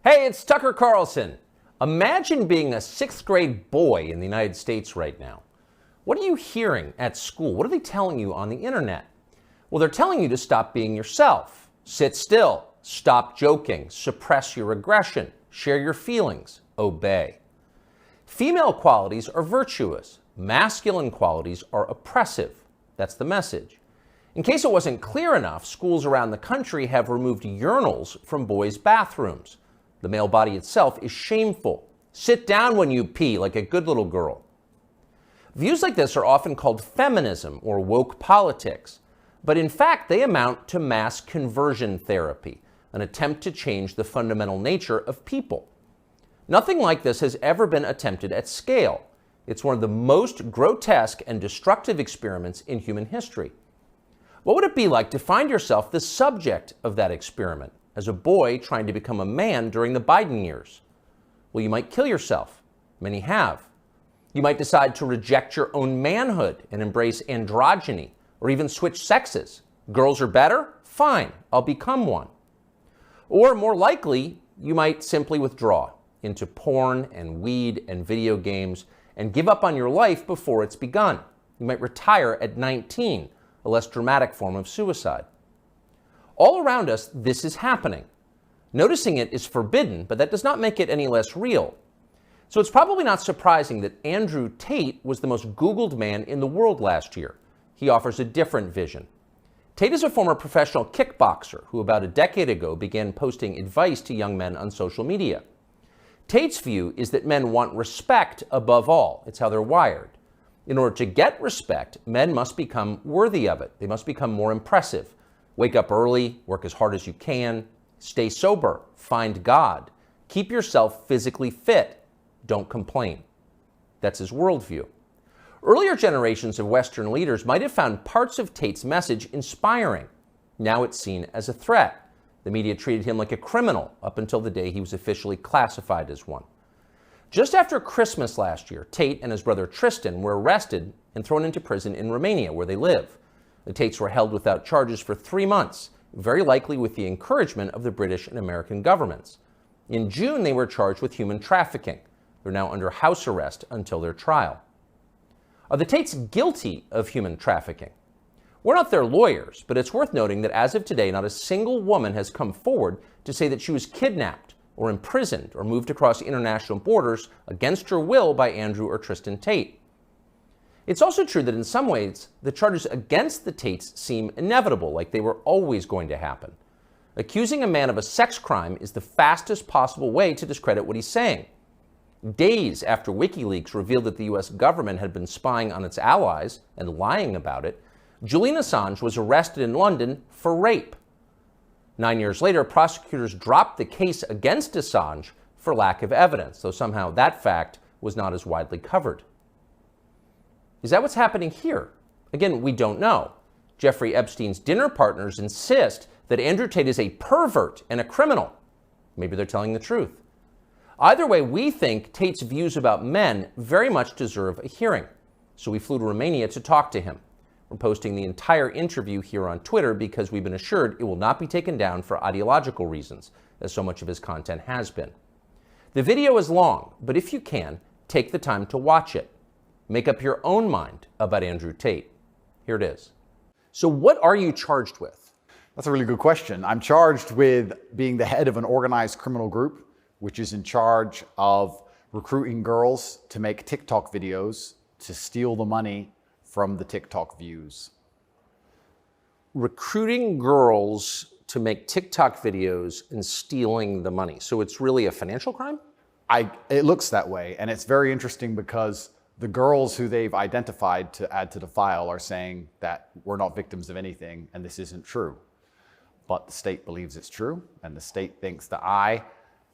Hey, it's Tucker Carlson. Imagine being a sixth grade boy in the United States right now. What are you hearing at school? What are they telling you on the internet? Well, they're telling you to stop being yourself. Sit still. Stop joking. Suppress your aggression. Share your feelings. Obey. Female qualities are virtuous. Masculine qualities are oppressive. That's the message. In case it wasn't clear enough, schools around the country have removed urinals from boys' bathrooms. The male body itself is shameful. Sit down when you pee like a good little girl. Views like this are often called feminism or woke politics, but in fact they amount to mass conversion therapy, an attempt to change the fundamental nature of people. Nothing like this has ever been attempted at scale. It's one of the most grotesque and destructive experiments in human history. What would it be like to find yourself the subject of that experiment as a boy trying to become a man during the Biden years? Well, you might kill yourself. Many have. You might decide to reject your own manhood and embrace androgyny, or even switch sexes. Girls are better? Fine, I'll become one. Or more likely, you might simply withdraw into porn and weed and video games and give up on your life before it's begun. You might retire at 19, a less dramatic form of suicide. All around us, this is happening. Noticing it is forbidden, but that does not make it any less real. So it's probably not surprising that Andrew Tate was the most Googled man in the world last year. He offers a different vision. Tate is a former professional kickboxer who about a decade ago began posting advice to young men on social media. Tate's view is that men want respect above all. It's how they're wired. In order to get respect, men must become worthy of it. They must become more impressive. Wake up early, work as hard as you can, stay sober, find God, keep yourself physically fit, don't complain. That's his worldview. Earlier generations of Western leaders might have found parts of Tate's message inspiring. Now it's seen as a threat. The media treated him like a criminal up until the day he was officially classified as one. Just after Christmas last year, Tate and his brother Tristan were arrested and thrown into prison in Romania, where they live. The Tates were held without charges for 3 months, very likely with the encouragement of the British and American governments. In June, they were charged with human trafficking. They're now under house arrest until their trial. Are the Tates guilty of human trafficking? We're not their lawyers, but it's worth noting that as of today, not a single woman has come forward to say that she was kidnapped or imprisoned or moved across international borders against her will by Andrew or Tristan Tate. It's also true that in some ways, the charges against the Tates seem inevitable, like they were always going to happen. Accusing a man of a sex crime is the fastest possible way to discredit what he's saying. Days after WikiLeaks revealed that the US government had been spying on its allies and lying about it, Julian Assange was arrested in London for rape. 9 years later, prosecutors dropped the case against Assange for lack of evidence, though somehow that fact was not as widely covered. Is that what's happening here? Again, we don't know. Jeffrey Epstein's dinner partners insist that Andrew Tate is a pervert and a criminal. Maybe they're telling the truth. Either way, we think Tate's views about men very much deserve a hearing. So we flew to Romania to talk to him. We're posting the entire interview here on Twitter because we've been assured it will not be taken down for ideological reasons, as so much of his content has been. The video is long, but if you can, take the time to watch it. Make up your own mind about Andrew Tate. Here it is. So what are you charged with? That's a really good question. I'm charged with being the head of an organized criminal group, which is in charge of recruiting girls to make TikTok videos to steal the money from the TikTok views. Recruiting girls to make TikTok videos and stealing the money. So it's really a financial crime? It looks that way, and it's very interesting because the girls who they've identified to add to the file are saying that we're not victims of anything and this isn't true. But the state believes it's true, and the state thinks that I,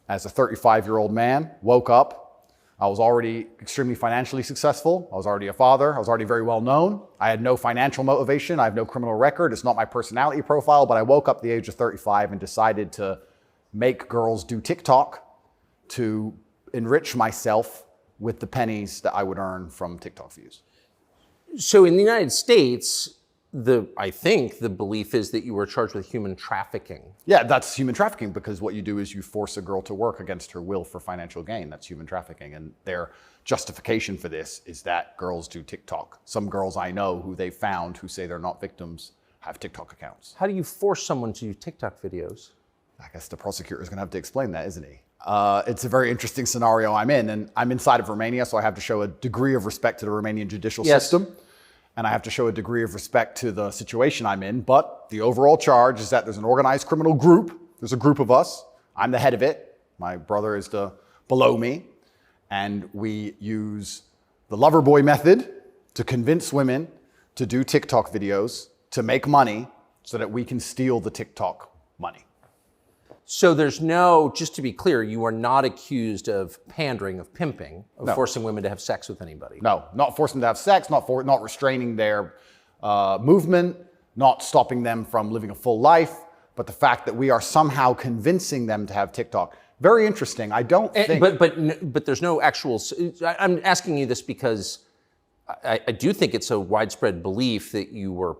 as a 35-year-old man, woke up. I was already extremely financially successful. I was already a father. I was already very well known. I had no financial motivation. I have no criminal record. It's not my personality profile, but I woke up at the age of 35 and decided to make girls do TikTok to enrich myself with the pennies that I would earn from TikTok views. So in the United States, I think the belief is that you were charged with human trafficking. Yeah, that's human trafficking, because what you do is you force a girl to work against her will for financial gain. That's human trafficking. And their justification for this is that girls do TikTok. Some girls I know who they found who say they're not victims have TikTok accounts. How do you force someone to do TikTok videos? I guess the prosecutor is going to have to explain that, isn't he? It's a very interesting scenario I'm in, and I'm inside of Romania, so I have to show a degree of respect to the Romanian judicial system, and I have to show a degree of respect to the situation I'm in. But the overall charge is that there's an organized criminal group. There's a group of us. I'm the head of it. My brother is below me, and we use the lover boy method to convince women to do TikTok videos to make money so that we can steal the TikTok money. So there's no, just to be clear, you are not accused of pandering, of pimping, of forcing women to have sex with anybody. No, not forcing them to have sex, not restraining their movement, not stopping them from living a full life, but the fact that we are somehow convincing them to have TikTok. Very interesting. I don't think... But there's no actual... I'm asking you this because I do think it's a widespread belief that you were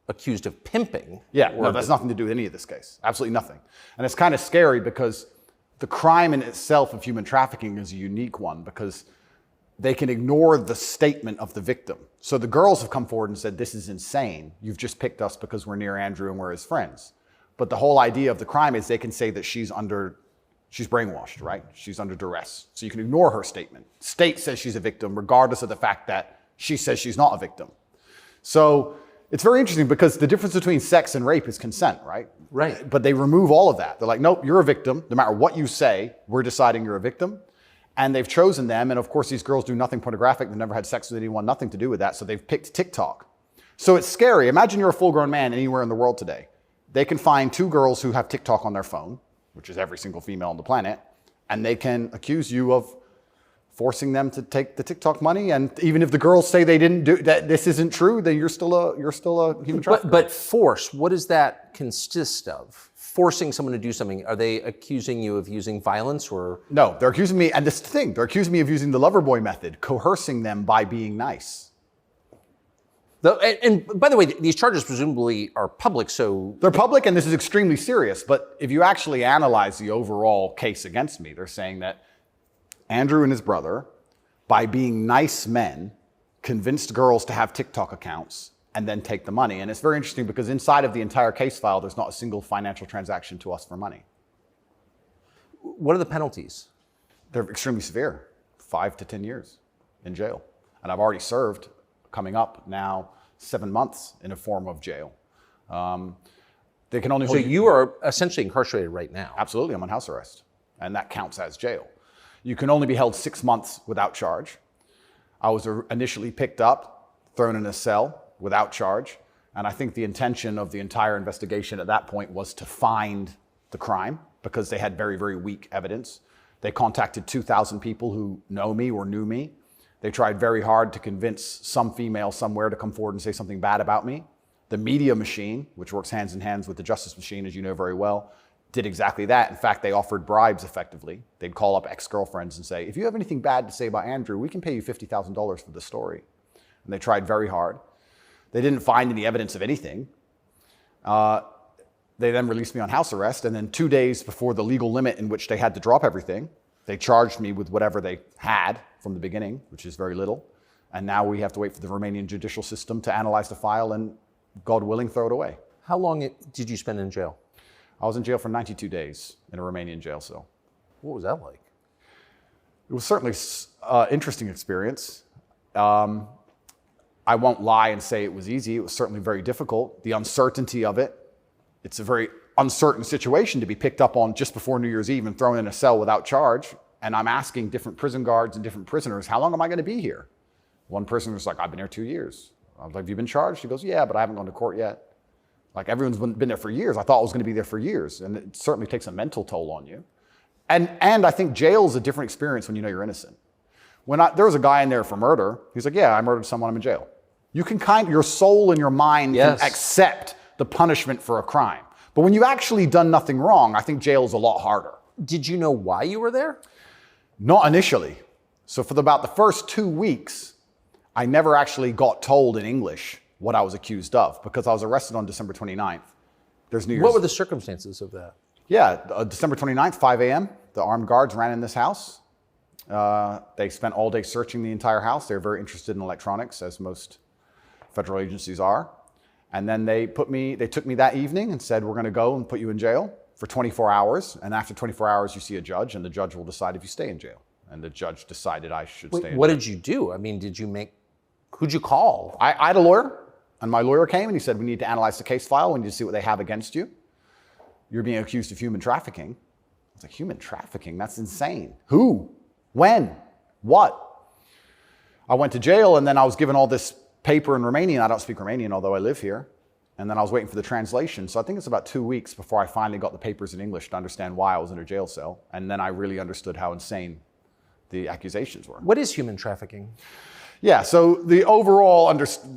accused of pimping. Yeah, no, that's nothing to do with any of this case. Absolutely nothing. And it's kind of scary because the crime in itself of human trafficking is a unique one, because they can ignore the statement of the victim. So the girls have come forward and said, this is insane. You've just picked us because we're near Andrew and we're his friends. But the whole idea of the crime is they can say that she's brainwashed, right? She's under duress. So you can ignore her statement. State says she's a victim regardless of the fact that she says she's not a victim. So it's very interesting because the difference between sex and rape is consent, right? Right. But they remove all of that. They're like, nope, you're a victim. No matter what you say, we're deciding you're a victim. And they've chosen them. And of course, these girls do nothing pornographic. They've never had sex with anyone, nothing to do with that. So they've picked TikTok. So it's scary. Imagine you're a full-grown man anywhere in the world today. They can find two girls who have TikTok on their phone, which is every single female on the planet, and they can accuse you of forcing them to take the TikTok money. And even if the girls say they didn't do that, this isn't true, then you're still a human trafficker. But force, what does that consist of? Forcing someone to do something? Are they accusing you of using violence or? No, they're accusing me, and this is the thing, they're accusing me of using the lover boy method, coercing them by being nice. And by the way, these charges presumably are public, so... They're public, and this is extremely serious. But if you actually analyze the overall case against me, they're saying that Andrew and his brother, by being nice men, convinced girls to have TikTok accounts and then take the money. And it's very interesting because inside of the entire case file, there's not a single financial transaction to us for money. What are the penalties? They're extremely severe, 5 to 10 years in jail. And I've already served, coming up now, 7 months in a form of jail. They can only hold So you are essentially incarcerated right now. Absolutely, I'm on house arrest, and that counts as jail. You can only be held 6 months without charge. I was initially picked up, thrown in a cell without charge, and I think the intention of the entire investigation at that point was to find the crime because they had very, very weak evidence. They contacted 2,000 people who know me or knew me. They tried very hard to convince some female somewhere to come forward and say something bad about me. The media machine, which works hands in hands with the justice machine, as you know very well, did exactly that. In fact, they offered bribes effectively. They'd call up ex-girlfriends and say, if you have anything bad to say about Andrew, we can pay you $50,000 for the story. And they tried very hard. They didn't find any evidence of anything. They then released me on house arrest, and then 2 days before the legal limit in which they had to drop everything, they charged me with whatever they had from the beginning, which is very little. And now we have to wait for the Romanian judicial system to analyze the file and, God willing, throw it away. How long did you spend in jail? I was in jail for 92 days in a Romanian jail cell. What was that like? It was certainly an interesting experience. I won't lie and say it was easy. It was certainly very difficult. The uncertainty of it. It's a very uncertain situation to be picked up on just before New Year's Eve and thrown in a cell without charge. And I'm asking different prison guards and different prisoners, how long am I going to be here? One prisoner was like, I've been here 2 years. I was like, have you been charged? He goes, yeah, but I haven't gone to court yet. Like, everyone's been there for years. I thought I was going to be there for years. And it certainly takes a mental toll on you. And I think jail is a different experience when you know you're innocent. There was a guy in there for murder. He's like, yeah, I murdered someone, I'm in jail. You can your soul and your mind can accept the punishment for a crime. But when you've actually done nothing wrong, I think jail is a lot harder. Did you know why you were there? Not initially. So for about the first 2 weeks, I never actually got told in English what I was accused of, because I was arrested on December 29th. There's New Year's. What were the circumstances of that? Yeah, December 29th, 5 a.m., the armed guards ran in this house. They spent all day searching the entire house. They're very interested in electronics, as most federal agencies are. And then they took me that evening and said, we're going to go and put you in jail for 24 hours. And after 24 hours, you see a judge, and the judge will decide if you stay in jail. And the judge decided I should stay in jail. What did you do? I mean, who'd you call? I had a lawyer, and my lawyer came and he said, we need to analyze the case file. We need to see what they have against you. You're being accused of human trafficking. I was like, human trafficking? That's insane. Who? When? What? I went to jail, and then I was given all this paper in Romanian. I don't speak Romanian, although I live here. And then I was waiting for the translation. So I think it's about 2 weeks before I finally got the papers in English to understand why I was in a jail cell. And then I really understood how insane the accusations were. What is human trafficking? Yeah, so the overall,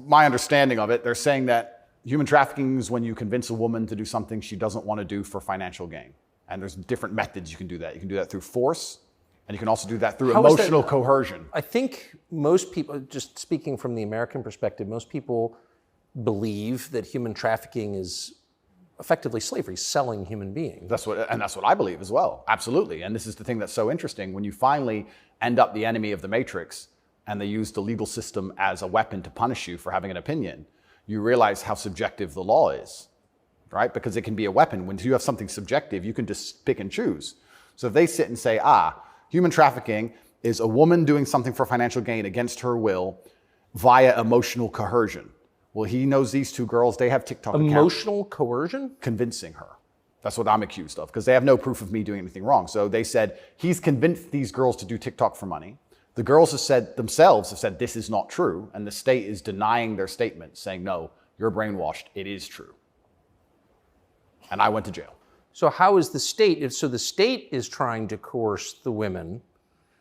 my understanding of it, they're saying that human trafficking is when you convince a woman to do something she doesn't want to do for financial gain. And there's different methods you can do that. You can do that through force, and you can also do that through emotional coercion. I think most people, just speaking from the American perspective, most people believe that human trafficking is effectively slavery, selling human beings. That's what I believe as well, absolutely. And this is the thing that's so interesting. When you finally end up the enemy of the matrix, and they use the legal system as a weapon to punish you for having an opinion, you realize how subjective the law is, right? Because it can be a weapon. When you have something subjective, you can just pick and choose. So if they sit and say, human trafficking is a woman doing something for financial gain against her will via emotional coercion. Well, he knows these two girls, they have TikTok accounts. Emotional coercion? Convincing her. That's what I'm accused of, because they have no proof of me doing anything wrong. So they said, he's convinced these girls to do TikTok for money. The girls have said, this is not true. And the state is denying their statement, saying, no, you're brainwashed. It is true. And I went to jail. So how is the state, so the state is trying to coerce the women.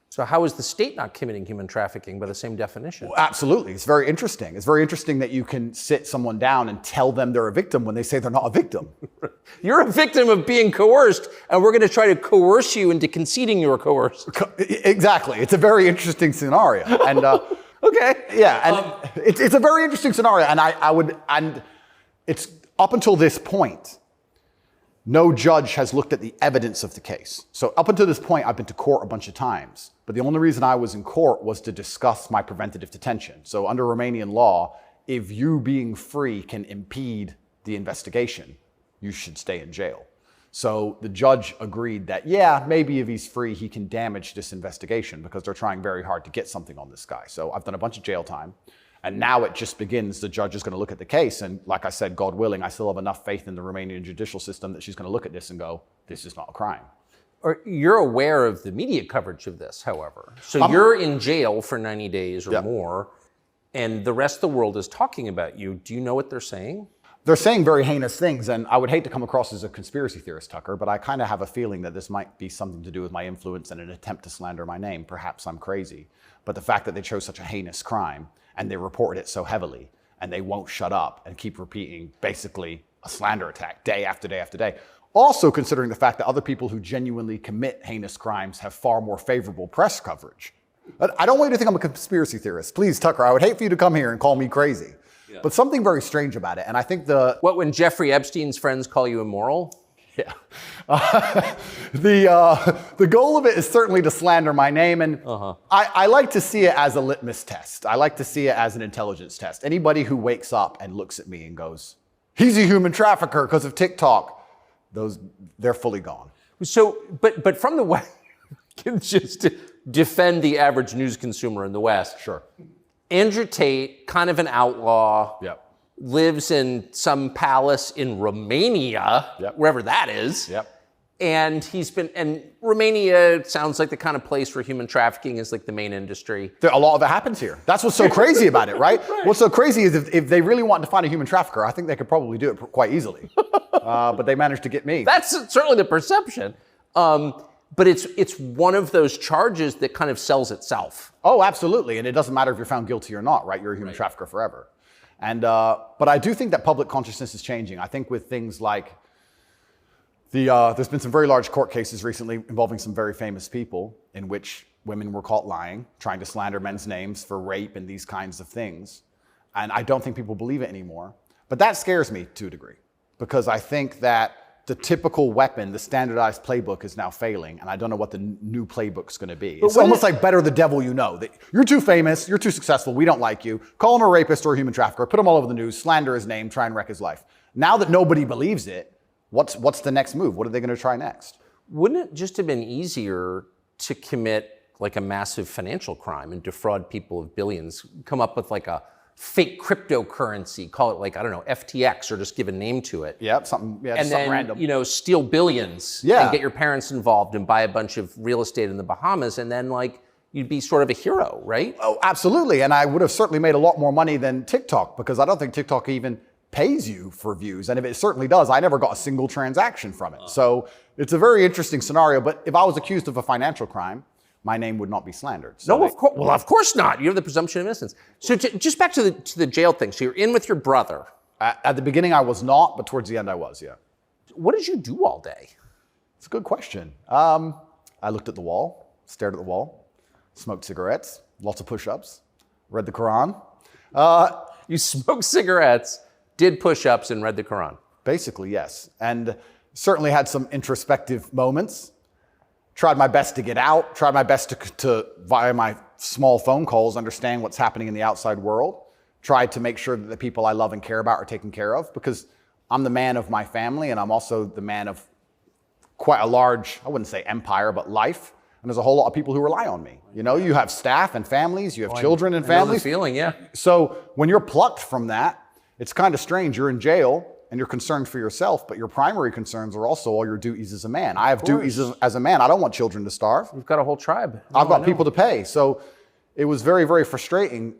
So how is the state not committing human trafficking by the same definition? Well, absolutely. It's very interesting. It's very interesting that you can sit someone down and tell them they're a victim when they say they're not a victim. You're a victim of being coerced, and we're going to try to coerce you into conceding you were coerced. Exactly. It's a very interesting scenario. And okay. Yeah, and it's a very interesting scenario. And it's up until this point, no judge has looked at the evidence of the case. So up until this point, I've been to court a bunch of times. But the only reason I was in court was to discuss my preventative detention. So under Romanian law, if you being free can impede the investigation, you should stay in jail. So the judge agreed that, yeah, maybe if he's free, he can damage this investigation because they're trying very hard to get something on this guy. So I've done a bunch of jail time. And now it just begins. The judge is going to look at the case. And like I said, God willing, I still have enough faith in the Romanian judicial system that she's going to look at this and go, this is not a crime. You're aware of the media coverage of this, however. So you're in jail for 90 days or more, and the rest of the world is talking about you. Do you know what they're saying? They're saying very heinous things, and I would hate to come across as a conspiracy theorist, Tucker, but I kind of have a feeling that this might be something to do with my influence and an attempt to slander my name. Perhaps I'm crazy. But the fact that they chose such a heinous crime, and they reported it so heavily, and they won't shut up and keep repeating basically a slander attack day after day after day. Also considering the fact that other people who genuinely commit heinous crimes have far more favorable press coverage. I don't want you to think I'm a conspiracy theorist. Please, Tucker, I would hate for you to come here and call me crazy. Yeah. But something very strange about it, and I think What, when Jeffrey Epstein's friends call you immoral? Yeah. The goal of it is certainly to slander my name, and I like to see it as a litmus test. I like to see it as an intelligence test. Anybody who wakes up and looks at me and goes, he's a human trafficker because of TikTok, they're fully gone. So, but from the West, just to defend the average news consumer in the West. Sure. Andrew Tate, kind of an outlaw. Yep. Lives in some palace in Romania, wherever that is. Yep. And Romania sounds like the kind of place where human trafficking is like the main industry. A lot of it happens here. That's what's so crazy about it, right? What's so crazy is if they really want to find a human trafficker, I think they could probably do it quite easily. But they managed to get me. That's certainly the perception. But it's one of those charges that kind of sells itself. Oh, absolutely. And it doesn't matter if you're found guilty or not, right? You're a human trafficker forever. And but I do think that public consciousness is changing. I think with things like there's been some very large court cases recently involving some very famous people in which women were caught lying, trying to slander men's names for rape and these kinds of things. And I don't think people believe it anymore. But that scares me to a degree, because I think that the typical weapon, the standardized playbook, is now failing, and I don't know what the new playbook's going to be. It's almost like better the devil you know. That you're too famous, you're too successful, we don't like you. Call him a rapist or a human trafficker, put him all over the news, slander his name, try and wreck his life. Now that nobody believes it, what's the next move? What are they going to try next? Wouldn't it just have been easier to commit like a massive financial crime and defraud people of billions, come up with like a fake cryptocurrency, call it like, I don't know, FTX, or just give a name to it. Yep, something then, random. You know, steal billions and get your parents involved and buy a bunch of real estate in the Bahamas, and then like you'd be sort of a hero, right? Oh, absolutely. And I would have certainly made a lot more money than TikTok, because I don't think TikTok even pays you for views. And if it certainly does, I never got a single transaction from it. So it's a very interesting scenario. But if I was accused of a financial crime, my name would not be slandered. So no, of course. Well, of course not. You have the presumption of innocence. So just back to the jail thing. So you're in with your brother. At the beginning, I was not, but towards the end, I was, yeah. What did you do all day? It's a good question. I looked at the wall, stared at the wall, smoked cigarettes, lots of push-ups, read the Quran. You smoked cigarettes, did push-ups, and read the Quran. Basically, yes. And certainly had some introspective moments. Tried my best to get out, tried my best to, via my small phone calls, understand what's happening in the outside world. Tried to make sure that the people I love and care about are taken care of, because I'm the man of my family, and I'm also the man of quite a large, I wouldn't say empire, but life. And there's a whole lot of people who rely on me. You know, you have staff and families, you have children and families. I know the feeling, yeah. So when you're plucked from that, it's kind of strange. You're in jail and you're concerned for yourself, but your primary concerns are also all your duties as a man. I have duties as a man. I don't want children to starve. You've got a whole tribe. I've got people to pay. So it was very, very frustrating,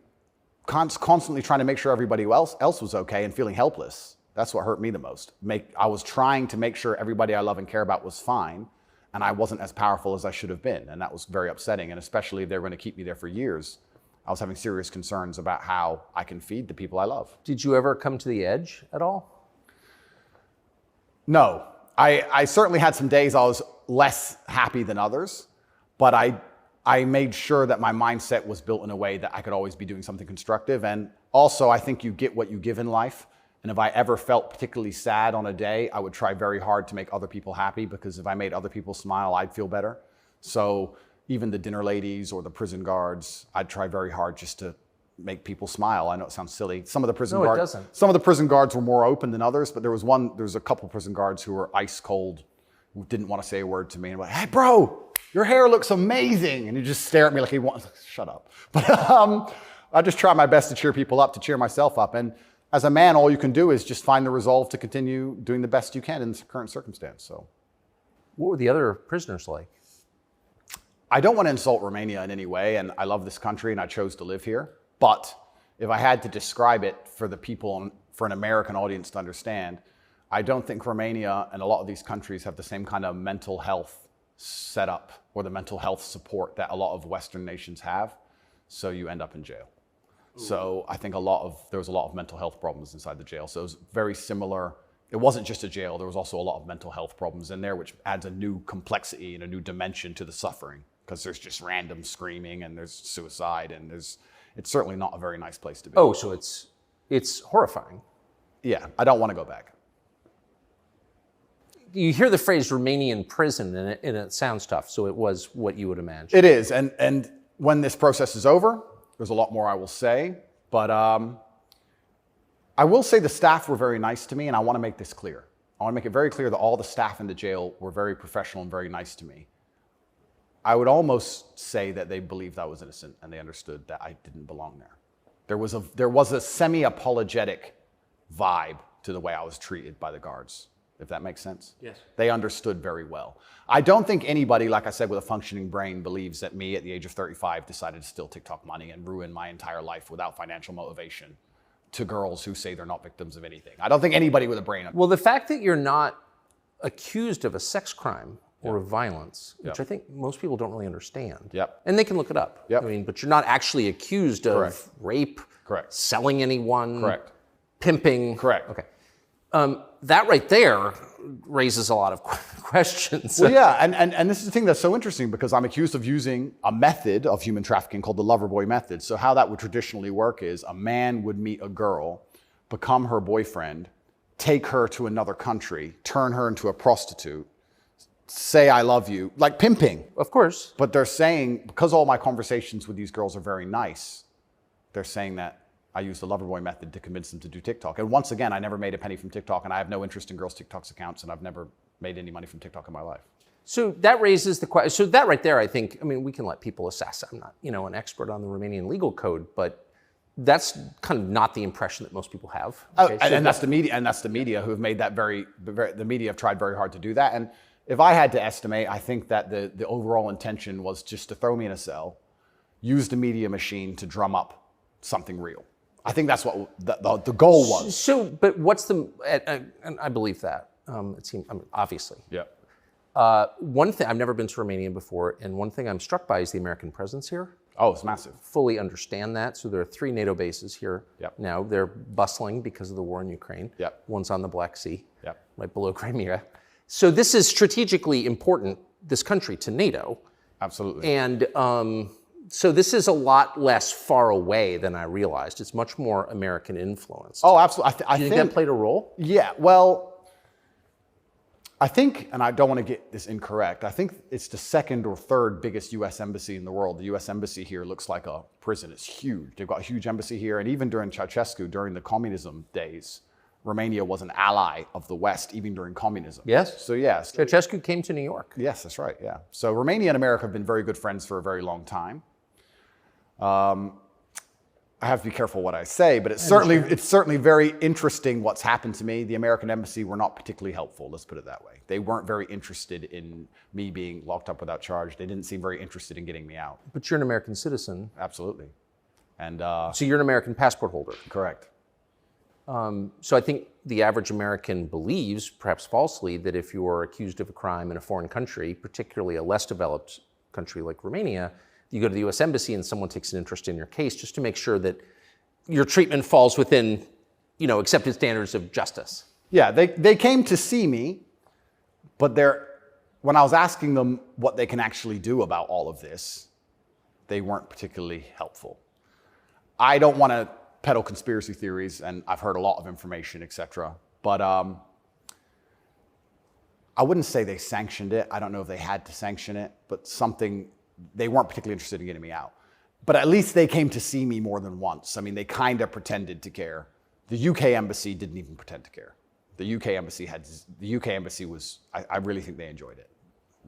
constantly trying to make sure everybody else was okay and feeling helpless. That's what hurt me the most. I was trying to make sure everybody I love and care about was fine, and I wasn't as powerful as I should have been. And that was very upsetting. And especially if they were going to keep me there for years, I was having serious concerns about how I can feed the people I love. Did you ever come to the edge at all? No, I certainly had some days I was less happy than others, but I made sure that my mindset was built in a way that I could always be doing something constructive. And also, I think you get what you give in life. And if I ever felt particularly sad on a day, I would try very hard to make other people happy, because if I made other people smile, I'd feel better. So even the dinner ladies or the prison guards, I'd try very hard just to make people smile. I know it sounds silly. Some of the prison guards, it doesn't. Some of the prison guards were more open than others, but there was a couple prison guards who were ice cold, who didn't want to say a word to me, and were like, "Hey, bro, your hair looks amazing," and he just stare at me like he wants. Shut up. But I just try my best to cheer people up, to cheer myself up, and as a man, all you can do is just find the resolve to continue doing the best you can in the current circumstance. So, what were the other prisoners like? I don't want to insult Romania in any way, and I love this country, and I chose to live here. But if I had to describe it for the people, for an American audience to understand, I don't think Romania and a lot of these countries have the same kind of mental health setup or the mental health support that a lot of Western nations have. So you end up in jail. So I think there was a lot of mental health problems inside the jail. So it was very similar. It wasn't just a jail. There was also a lot of mental health problems in there, which adds a new complexity and a new dimension to the suffering, because there's just random screaming and there's suicide and it's certainly not a very nice place to be. Oh, so it's horrifying. Yeah, I don't want to go back. You hear the phrase Romanian prison and it sounds tough. So it was what you would imagine. It is. And when this process is over, there's a lot more I will say. But I will say the staff were very nice to me, and I want to make this clear. I want to make it very clear that all the staff in the jail were very professional and very nice to me. I would almost say that they believed I was innocent and they understood that I didn't belong there. There was a semi-apologetic vibe to the way I was treated by the guards, if that makes sense. Yes. They understood very well. I don't think anybody, like I said, with a functioning brain believes that me at the age of 35 decided to steal TikTok money and ruin my entire life without financial motivation to girls who say they're not victims of anything. I don't think anybody with a brain. Well, the fact that you're not accused of a sex crime or of violence, which I think most people don't really understand. Yep. And they can look it up. Yep. I mean, but you're not actually accused of rape, Correct. selling anyone, Correct. pimping. Correct. Okay. That right there raises a lot of questions. Well, yeah, and this is the thing that's so interesting because I'm accused of using a method of human trafficking called the lover boy method. So how that would traditionally work is a man would meet a girl, become her boyfriend, take her to another country, turn her into a prostitute, say I love you, like pimping. Of course. But they're saying, because all my conversations with these girls are very nice, they're saying that I use the lover boy method to convince them to do TikTok. And once again, I never made a penny from TikTok, and I have no interest in girls' TikTok's accounts, and I've never made any money from TikTok in my life. So that raises the question. So that right there, I think, I mean, we can let people assess. I'm not, an expert on the Romanian legal code, but that's kind of not the impression that most people have. Okay? And that's the media, who have made that the media have tried very hard to do that. And if I had to estimate, I think that the overall intention was just to throw me in a cell, use the media machine to drum up something real. I think that's what the goal was. So, but what's the, and I believe that, it seems, obviously. Yeah. One thing, I've never been to Romania before, and one thing I'm struck by is the American presence here. Oh, it's massive. Fully understand that. So there are 3 NATO bases here now. They're bustling because of the war in Ukraine. Yep. One's on the Black Sea, Yep. right below Crimea. So this is strategically important, this country, to NATO. Absolutely. And so this is a lot less far away than I realized. It's much more American influence. Oh, absolutely. I think that played a role? Yeah, well, I think, and I don't want to get this incorrect, I think it's the 2nd or 3rd biggest U.S. embassy in the world. The U.S. embassy here looks like a prison. It's huge. They've got a huge embassy here. And even during Ceausescu, during the communism days, Romania was an ally of the West, even during communism. Yes. So, yes. Ceausescu came to New York. Yes, that's right, yeah. So Romania and America have been very good friends for a very long time. I have to be careful what I say, but it's certainly very interesting what's happened to me. The American embassy were not particularly helpful, let's put it that way. They weren't very interested in me being locked up without charge. They didn't seem very interested in getting me out. But you're an American citizen. Absolutely. And so you're an American passport holder. correct. So I think the average American believes, perhaps falsely, that if you're accused of a crime in a foreign country, particularly a less developed country like Romania, you go to the U.S. Embassy and someone takes an interest in your case just to make sure that your treatment falls within, accepted standards of justice. Yeah, they came to see me, but when I was asking them what they can actually do about all of this, they weren't particularly helpful. I don't want to peddle conspiracy theories, and I've heard a lot of information, etc. But I wouldn't say they sanctioned it. I don't know if they had to sanction it, but they weren't particularly interested in getting me out. But at least they came to see me more than once. I mean, they kind of pretended to care. The UK embassy didn't even pretend to care. The UK embassy was, I really think they enjoyed it.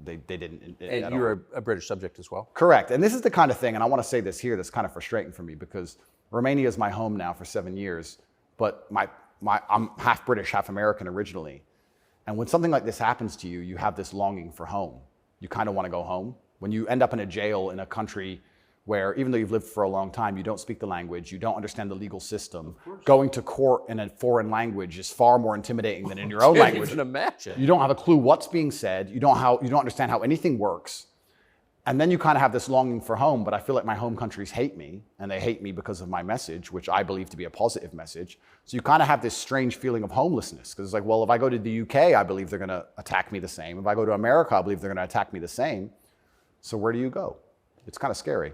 They didn't. And you're a British subject as well? Correct. And this is the kind of thing, and I want to say this here, that's kind of frustrating for me because Romania is my home now for 7 years, but I'm half British, half American originally. And when something like this happens to you, you have this longing for home. You kind of want to go home. When you end up in a jail in a country where, even though you've lived for a long time, you don't speak the language, you don't understand the legal system, going to court in a foreign language is far more intimidating than in your own language. I can't even imagine. You don't have a clue what's being said. You don't understand how anything works. And then you kind of have this longing for home, but I feel like my home countries hate me, and they hate me because of my message, which I believe to be a positive message. So you kind of have this strange feeling of homelessness, because it's like, well, if I go to the UK, I believe they're going to attack me the same. If I go to America, I believe they're going to attack me the same. So where do you go? It's kind of scary.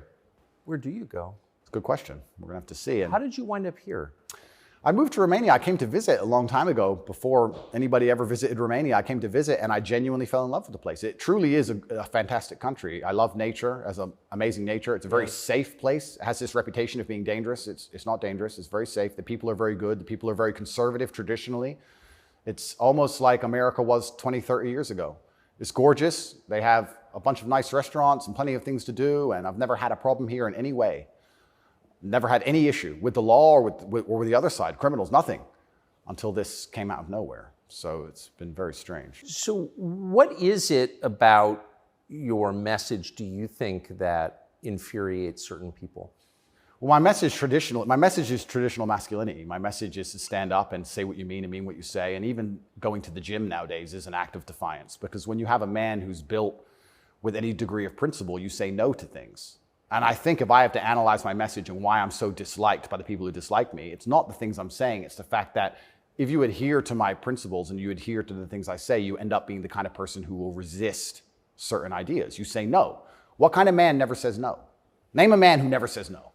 Where do you go? It's a good question. We're going to have to see. And how did you wind up here? I moved to Romania. I came to visit a long time ago. Before anybody ever visited Romania, I came to visit, and I genuinely fell in love with the place. It truly is a fantastic country. I love nature, as an amazing nature. It's a very safe place. It has this reputation of being dangerous. It's not dangerous. It's very safe. The people are very good. The people are very conservative traditionally. It's almost like America was 20, 30 years ago. It's gorgeous. They have a bunch of nice restaurants and plenty of things to do, and I've never had a problem here in any way. Never had any issue with the law or with the other side, criminals, nothing, until this came out of nowhere. So it's been very strange. So what is it about your message, do you think, that infuriates certain people? Well, my message is traditional masculinity. My message is to stand up and say what you mean and mean what you say. And even going to the gym nowadays is an act of defiance, because when you have a man who's built with any degree of principle, you say no to things. And I think if I have to analyze my message and why I'm so disliked by the people who dislike me, it's not the things I'm saying, it's the fact that if you adhere to my principles and you adhere to the things I say, you end up being the kind of person who will resist certain ideas. You say no. What kind of man never says no? Name a man who never says no.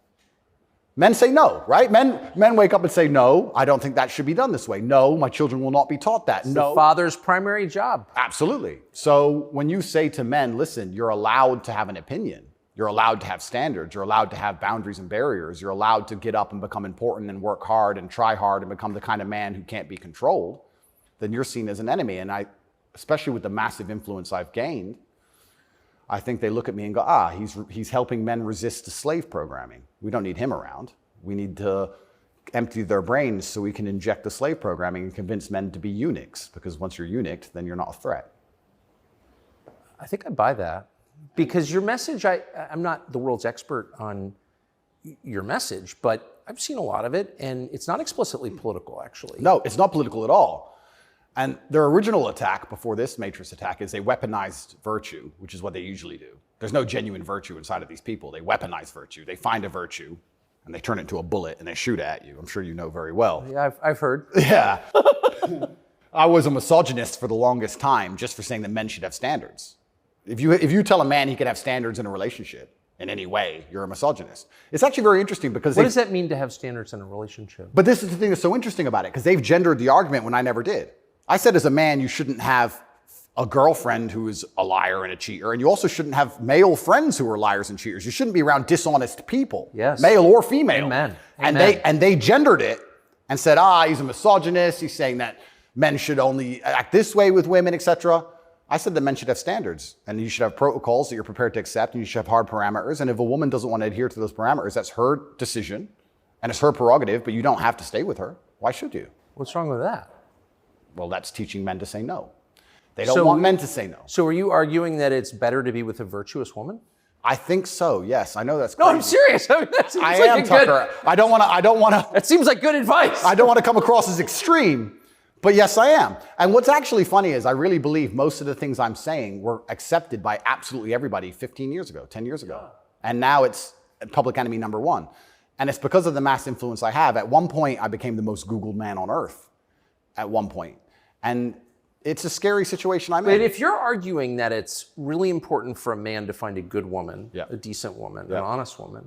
Men say no, right? Men wake up and say, no, I don't think that should be done this way. No, my children will not be taught that. It's no. the father's primary job. Absolutely. So when you say to men, listen, you're allowed to have an opinion. You're allowed to have standards. You're allowed to have boundaries and barriers. You're allowed to get up and become important and work hard and try hard and become the kind of man who can't be controlled, then you're seen as an enemy. And I, especially with the massive influence I've gained, I think they look at me and go, he's helping men resist the slave programming. We don't need him around. We need to empty their brains so we can inject the slave programming and convince men to be eunuchs, because once you're eunuched, then you're not a threat. I think I buy that. Because your message, I'm not the world's expert on your message, but I've seen a lot of it, and it's not explicitly political, actually. No, it's not political at all. And their original attack before this Matrix attack is they weaponized virtue, which is what they usually do. There's no genuine virtue inside of these people. They weaponize virtue. They find a virtue, and they turn it into a bullet, and they shoot at you. I'm sure you know very well. Yeah, I've heard. Yeah. I was a misogynist for the longest time just for saying that men should have standards. If you tell a man he can have standards in a relationship in any way, you're a misogynist. It's actually very interesting because what does that mean to have standards in a relationship? But this is the thing that's so interesting about it, because they've gendered the argument when I never did. I said as a man, you shouldn't have a girlfriend who is a liar and a cheater, and you also shouldn't have male friends who are liars and cheaters. You shouldn't be around dishonest people, yes, male or female. Amen. And Amen. they gendered it and said, he's a misogynist. He's saying that men should only act this way with women, etc. I said that men should have standards, and you should have protocols that you're prepared to accept, and you should have hard parameters. And if a woman doesn't want to adhere to those parameters, that's her decision, and it's her prerogative, but you don't have to stay with her. Why should you? What's wrong with that? Well, that's teaching men to say no. They don't want men to say no. So are you arguing that it's better to be with a virtuous woman? I think so, yes. I know that's crazy. No, I'm serious. I mean, I am, Tucker. I don't want to. That seems like good advice. I don't want to come across as extreme. But yes, I am. And what's actually funny is I really believe most of the things I'm saying were accepted by absolutely everybody 15 years ago, 10 years ago. And now it's public enemy number one. And it's because of the mass influence I have. At one point, I became the most Googled man on earth. At one point. And it's a scary situation I'm in. But if you're arguing that it's really important for a man to find a good woman, a decent woman, an honest woman,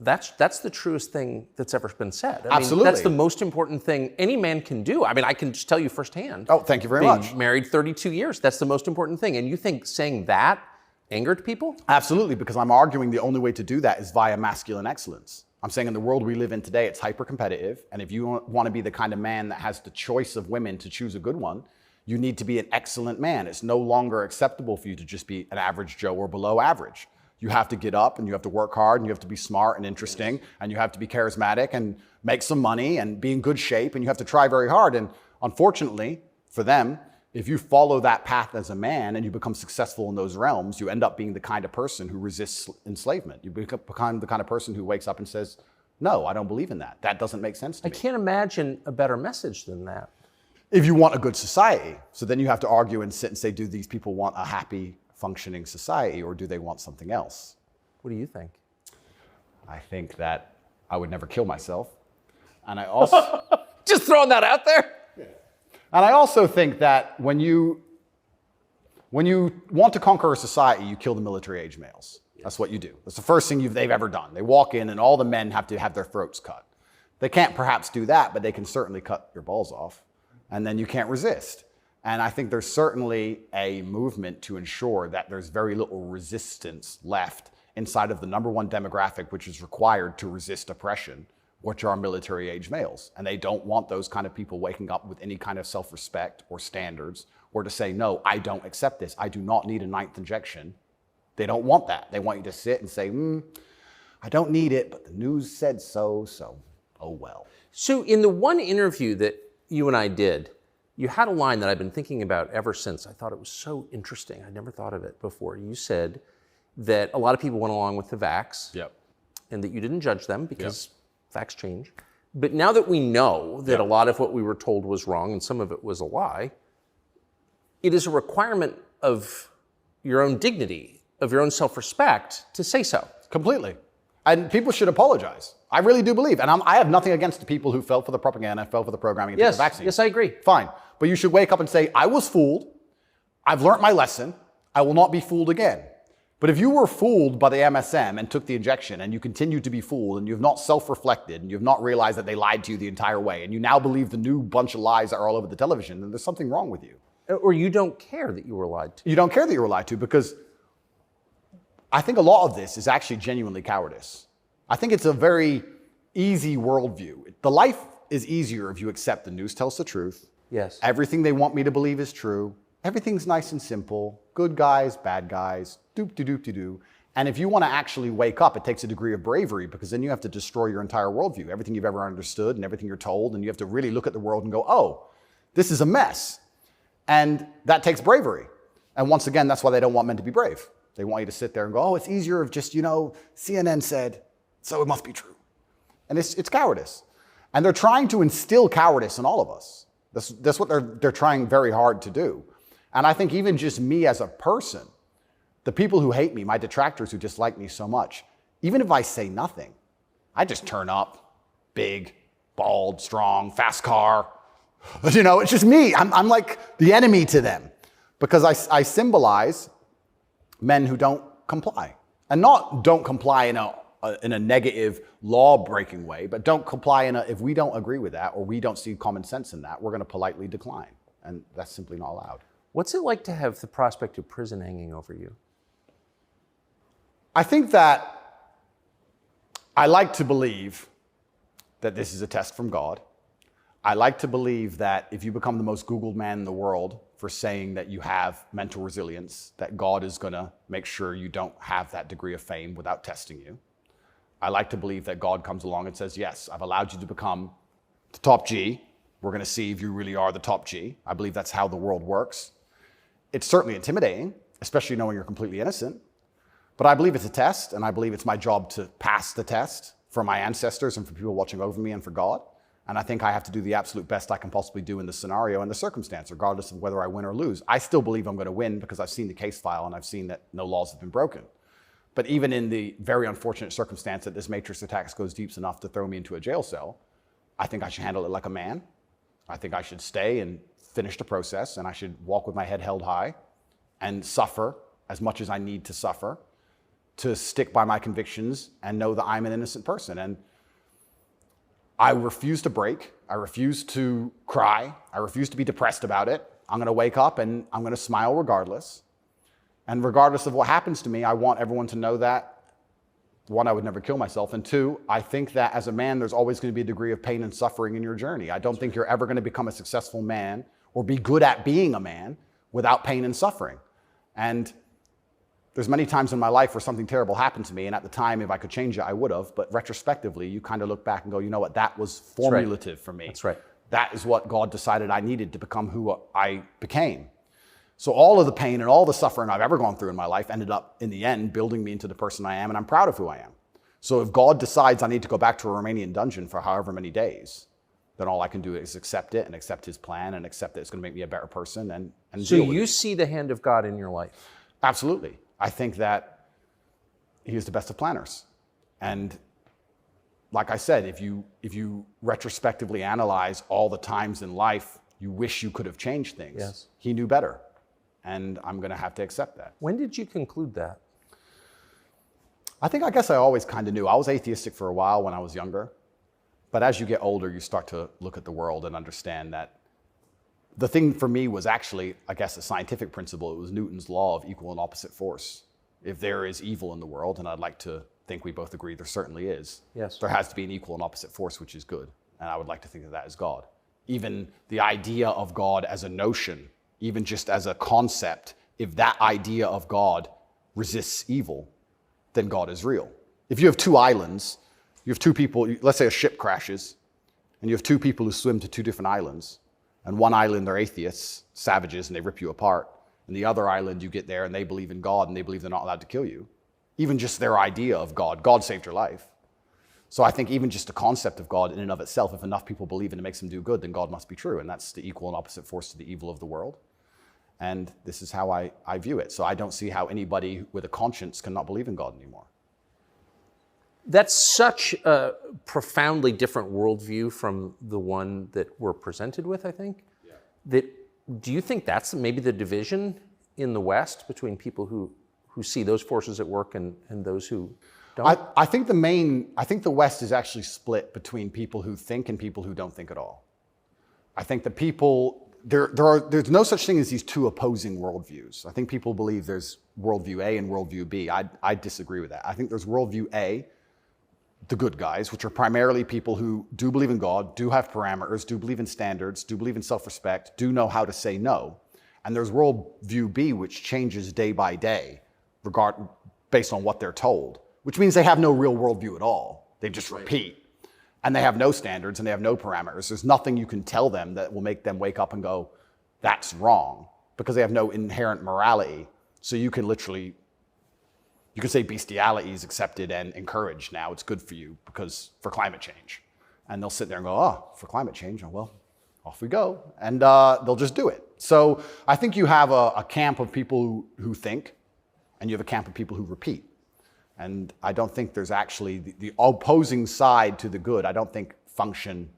that's the truest thing that's ever been said. I Absolutely. mean, that's the most important thing any man can do. I mean, I can just tell you firsthand. Oh, thank you very much. Married 32 years, that's the most important thing. And you think saying that angered people? Absolutely, because I'm arguing the only way to do that is via masculine excellence. I'm saying in the world we live in today, it's hyper-competitive. And if you want to be the kind of man that has the choice of women to choose a good one, you need to be an excellent man. It's no longer acceptable for you to just be an average Joe or below average. You have to get up and you have to work hard and you have to be smart and interesting and you have to be charismatic and make some money and be in good shape and you have to try very hard. And unfortunately for them, if you follow that path as a man and you become successful in those realms, you end up being the kind of person who resists enslavement. You become the kind of person who wakes up and says, no, I don't believe in that. That doesn't make sense to me. I can't imagine a better message than that. If you want a good society. So then you have to argue and sit and say, do these people want a happy, functioning society or do they want something else? What do you think? I think that I would never kill myself. And I also... Just throwing that out there? And I also think that when you want to conquer a society, you kill the military-age males. That's what you do. That's the first thing they've ever done. They walk in and all the men have to have their throats cut. They can't perhaps do that, but they can certainly cut your balls off. And then you can't resist. And I think there's certainly a movement to ensure that there's very little resistance left inside of the number one demographic which is required to resist oppression, which are military-age males. And they don't want those kind of people waking up with any kind of self-respect or standards or to say, no, I don't accept this. I do not need a 9th injection. They don't want that. They want you to sit and say, I don't need it, but the news said so, oh well. So in the one interview that you and I did, you had a line that I've been thinking about ever since. I thought it was so interesting. I never thought of it before. You said that a lot of people went along with the vax and that you didn't judge them because facts change. But now that we know that a lot of what we were told was wrong and some of it was a lie, it is a requirement of your own dignity, of your own self-respect to say so. Completely. And people should apologize. I really do believe. And I have nothing against the people who fell for the propaganda, fell for the programming, and took the vaccine. Yes, I agree. Fine. But you should wake up and say, I was fooled. I've learned my lesson. I will not be fooled again. But if you were fooled by the MSM and took the injection and you continue to be fooled and you've not self-reflected and you've not realized that they lied to you the entire way and you now believe the new bunch of lies that are all over the television, then there's something wrong with you. Or you don't care that you were lied to. You don't care that you were lied to because I think a lot of this is actually genuinely cowardice. I think it's a very easy worldview. The life is easier if you accept the news tells the truth. Yes. Everything they want me to believe is true. Everything's nice and simple. Good guys, bad guys, doop-de-doop-de-doo. And if you want to actually wake up, it takes a degree of bravery because then you have to destroy your entire worldview, everything you've ever understood and everything you're told, and you have to really look at the world and go, oh, this is a mess. And that takes bravery. And once again, that's why they don't want men to be brave. They want you to sit there and go, oh, it's easier if just, CNN said, so it must be true. And it's cowardice. And they're trying to instill cowardice in all of us. That's what they're trying very hard to do. And I think even just me as a person, the people who hate me, my detractors who dislike me so much, even if I say nothing, I just turn up, big, bald, strong, fast car. It's just me. I'm like the enemy to them because I symbolize men who don't comply. And not don't comply in a negative law-breaking way, but don't comply if we don't agree with that or we don't see common sense in that, we're going to politely decline. And that's simply not allowed. What's it like to have the prospect of prison hanging over you? I think that I like to believe that this is a test from God. I like to believe that if you become the most Googled man in the world for saying that you have mental resilience, that God is going to make sure you don't have that degree of fame without testing you. I like to believe that God comes along and says, yes, I've allowed you to become the top G. We're going to see if you really are the top G. I believe that's how the world works. It's certainly intimidating, especially knowing you're completely innocent. But I believe it's a test, and I believe it's my job to pass the test for my ancestors and for people watching over me and for God. And I think I have to do the absolute best I can possibly do in the scenario and the circumstance, regardless of whether I win or lose. I still believe I'm going to win because I've seen the case file and I've seen that no laws have been broken. But even in the very unfortunate circumstance that this matrix attack goes deep enough to throw me into a jail cell, I think I should handle it like a man. I think I should stay and finish the process, and I should walk with my head held high and suffer as much as I need to suffer to stick by my convictions and know that I'm an innocent person. And I refuse to break. I refuse to cry. I refuse to be depressed about it. I'm going to wake up and I'm going to smile regardless. And regardless of what happens to me, I want everyone to know that, one, I would never kill myself. And two, I think that as a man, there's always going to be a degree of pain and suffering in your journey. I don't think you're ever going to become a successful man or be good at being a man without pain and suffering. And there's many times in my life where something terrible happened to me, and at the time, if I could change it, I would have. But retrospectively, you kind of look back and go, you know what, that was formulative for me. That's right. That is what God decided I needed to become who I became. So all of the pain and all the suffering I've ever gone through in my life ended up, in the end, building me into the person I am, and I'm proud of who I am. So if God decides I need to go back to a Romanian dungeon for however many days, then all I can do is accept it and accept his plan and accept that it's going to make me a better person and so deal with you it. see the hand of God in your life? Absolutely. I think that he is the best of planners. And like I said, if you retrospectively analyze all the times in life you wish you could have changed things, yes, he knew better. And I'm going to have to accept that. When did you conclude that? I guess I always kind of knew. I was atheistic for a while when I was younger. But as you get older, you start to look at the world and understand that the thing for me was actually, I guess, a scientific principle. It was Newton's law of equal and opposite force. If there is evil in the world, and I'd like to think we both agree there certainly is, yes, there has to be an equal and opposite force, which is good. And I would like to think that that is God. Even the idea of God as a notion, even just as a concept, if that idea of God resists evil, then God is real. If you have two islands, you have two people, let's say a ship crashes, and you have two people who swim to two different islands, and one island they're atheists, savages, and they rip you apart, and the other island you get there and they believe in God and they believe they're not allowed to kill you. Even just their idea of God saved your life. So I think even just the concept of God in and of itself, if enough people believe and it makes them do good, then God must be true, and that's the equal and opposite force to the evil of the world. And this is how I view it. So I don't see how anybody with a conscience cannot believe in God anymore. That's such a profoundly different worldview from the one that we're presented with, I think. Yeah. Do you think that's maybe the division in the West between people who see those forces at work and those who don't? I think the West is actually split between people who think and people who don't think at all. I think the people, there's no such thing as these two opposing worldviews. I think people believe there's worldview A and worldview B. I disagree with that. I think there's worldview A, the good guys, which are primarily people who do believe in God, do have parameters, do believe in standards, do believe in self-respect, do know how to say no. And there's worldview B, which changes day by day, based on what they're told, which means they have no real worldview at all. They just repeat. And they have no standards and they have no parameters. There's nothing you can tell them that will make them wake up and go, that's wrong, because they have no inherent morality. So you can say bestiality is accepted and encouraged now. It's good for you for climate change. And they'll sit there and go, oh, for climate change, oh, well, off we go. And they'll just do it. So I think you have a camp of people who think, and you have a camp of people who repeat. And I don't think there's actually the opposing side to the good, I don't think function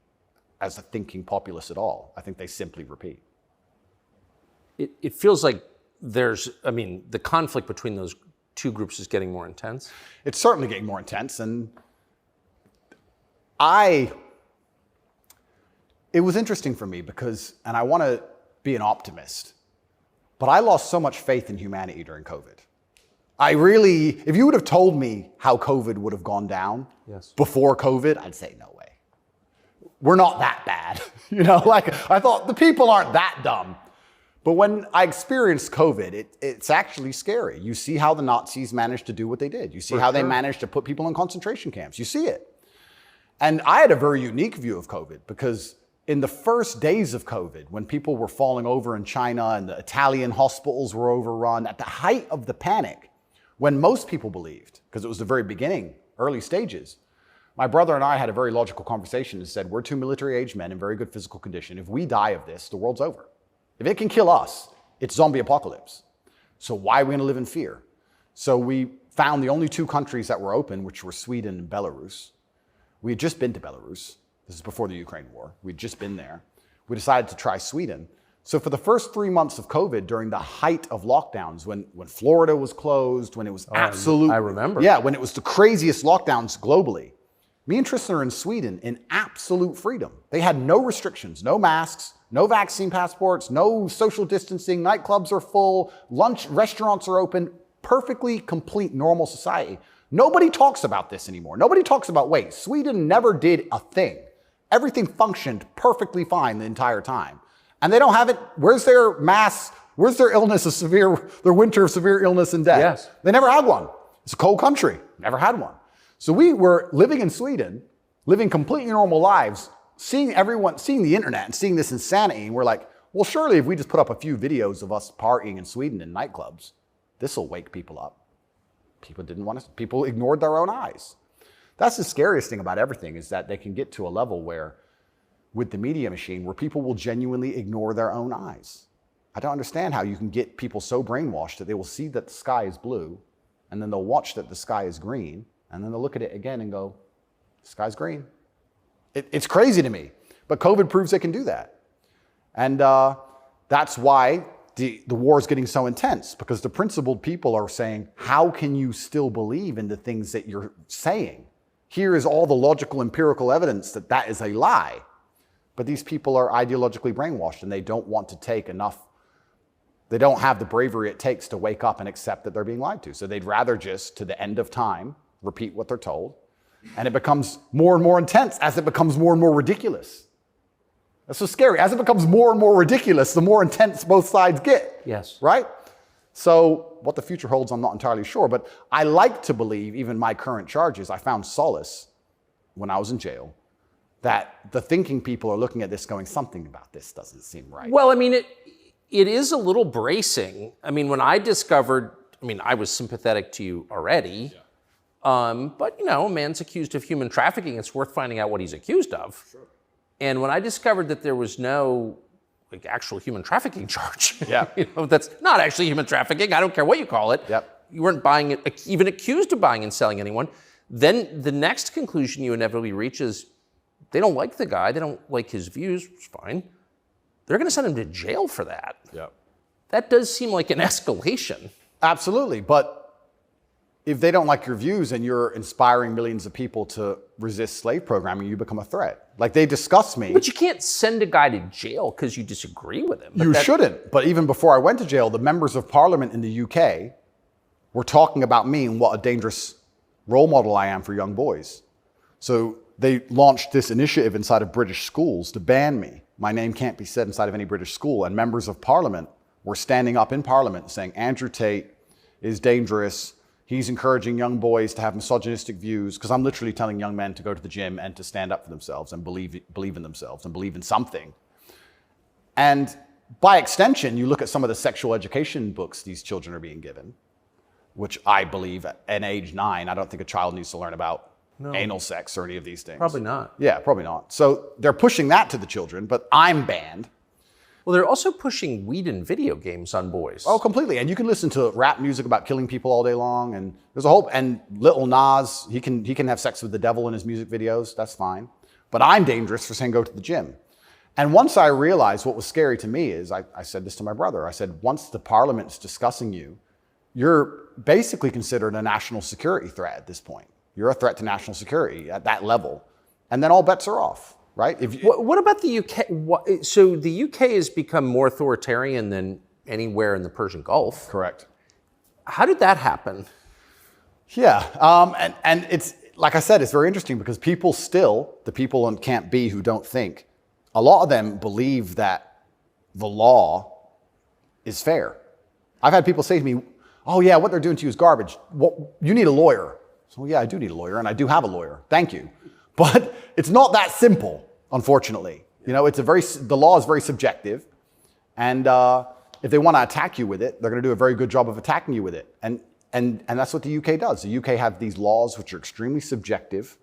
as a thinking populace at all. I think they simply repeat. It feels like the conflict between those two groups is getting more intense. It's certainly getting more intense. And it was interesting for me and I want to be an optimist, but I lost so much faith in humanity during COVID. If you would have told me how COVID would have gone down before COVID, I'd say no way. We're not that bad. I thought the people aren't that dumb. But when I experienced COVID, it's actually scary. You see how the Nazis managed to do what they did. You see how they managed to put people in concentration camps. You see it. And I had a very unique view of COVID because in the first days of COVID, when people were falling over in China and the Italian hospitals were overrun, at the height of the panic, when most people believed, because it was the very beginning, early stages, my brother and I had a very logical conversation and said, we're two military-aged men in very good physical condition. If we die of this, the world's over. If it can kill us, it's zombie apocalypse. So why are we going to live in fear? So we found the only two countries that were open, which were Sweden and Belarus. We had just been to Belarus. This is before the Ukraine war. We'd just been there. We decided to try Sweden. So for the first 3 months of COVID, during the height of lockdowns, when Florida was closed, when it was absolute... I remember. Yeah, when it was the craziest lockdowns globally, me and Tristan are in Sweden in absolute freedom. They had no restrictions, no masks, no vaccine passports, no social distancing, nightclubs are full, restaurants are open, perfectly complete normal society. Nobody talks about this anymore. Nobody talks about, wait, Sweden never did a thing. Everything functioned perfectly fine the entire time. And they don't have it, where's their illness of their winter of severe illness and death? Yes. They never had one. It's a cold country, never had one. So we were living in Sweden, living completely normal lives, seeing the internet and seeing this insanity, and we're like, well, surely if we just put up a few videos of us partying in Sweden in nightclubs, this will wake people up. People ignored their own eyes. That's the scariest thing about everything, is that they can get to a level where, with the media machine, where people will genuinely ignore their own eyes. I don't understand how you can get people so brainwashed that they will see that the sky is blue, and then they'll watch that the sky is green, and then they'll look at it again and go, the sky's green. It's crazy to me, but COVID proves they can do that. And that's why the war is getting so intense, because the principled people are saying, how can you still believe in the things that you're saying? Here is all the logical, empirical evidence that that is a lie. But these people are ideologically brainwashed, and they don't want to take enough. They don't have the bravery it takes to wake up and accept that they're being lied to. So they'd rather just, to the end of time, repeat what they're told. And it becomes more and more intense as it becomes more and more ridiculous. That's so scary. As it becomes more and more ridiculous, the more intense both sides get. Yes. Right? So what the future holds, I'm not entirely sure. But I like to believe, even my current charges, I found solace when I was in jail, that the thinking people are looking at this going, something about this doesn't seem right. Well, I mean, it is a little bracing. I mean, when I discovered, I was sympathetic to you already. Yeah. But, a man's accused of human trafficking. It's worth finding out what he's accused of. Sure. And when I discovered that there was no actual human trafficking charge, that's not actually human trafficking. I don't care what you call it. Yep. You weren't even accused of buying and selling anyone. Then the next conclusion you inevitably reach is they don't like the guy, they don't like his views, it's fine. They're going to send him to jail for that. Yep. That does seem like an escalation. Absolutely, but if they don't like your views and you're inspiring millions of people to resist slave programming, you become a threat. Like, they discuss me. But you can't send a guy to jail because you disagree with him. You shouldn't. But even before I went to jail, the members of parliament in the UK were talking about me and what a dangerous role model I am for young boys. So they launched this initiative inside of British schools to ban me. My name can't be said inside of any British school. And members of parliament were standing up in parliament saying, Andrew Tate is dangerous. He's encouraging young boys to have misogynistic views, because I'm literally telling young men to go to the gym and to stand up for themselves and believe in themselves and believe in something. And by extension, you look at some of the sexual education books these children are being given, which I believe at age 9, I don't think a child needs to learn about anal sex or any of these things. Probably not. Yeah, probably not. So they're pushing that to the children, but I'm banned. Well, they're also pushing weed and video games on boys. Oh, completely. And you can listen to rap music about killing people all day long. And there's a whole, and Lil Nas, he can have sex with the devil in his music videos. That's fine. But I'm dangerous for saying go to the gym. And once I realized what was scary to me is, I said this to my brother. I said, once the parliament's discussing you, you're basically considered a national security threat at this point. You're a threat to national security at that level. And then all bets are off. Right? What about the UK? So the UK has become more authoritarian than anywhere in the Persian Gulf. Correct. How did that happen? Yeah, and it's, like I said, it's very interesting because people still, the people on Camp B who don't think, a lot of them believe that the law is fair. I've had people say to me, oh yeah, what they're doing to you is garbage. Well, you need a lawyer. So yeah, I do need a lawyer, and I do have a lawyer. Thank you. But it's not that simple, unfortunately. You know, the law is very subjective, and if they want to attack you with it, they're going to do a very good job of attacking you with it. And that's what the UK does. The UK have these laws which are extremely subjective,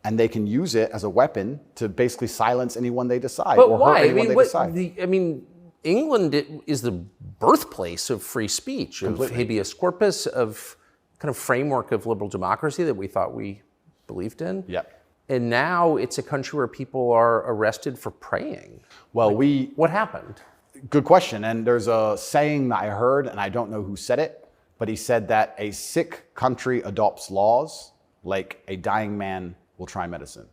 and they can use it as a weapon to basically silence anyone they decide. But or why? hurt anyone they decide. England is the birthplace of free speech, of habeas corpus, of kind of framework of liberal democracy that we thought we believed in. Yep. And now it's a country where people are arrested for praying. Well, what happened? Good question. And there's a saying that I heard, and I don't know who said it, but he said that a sick country adopts laws like a dying man will try medicine.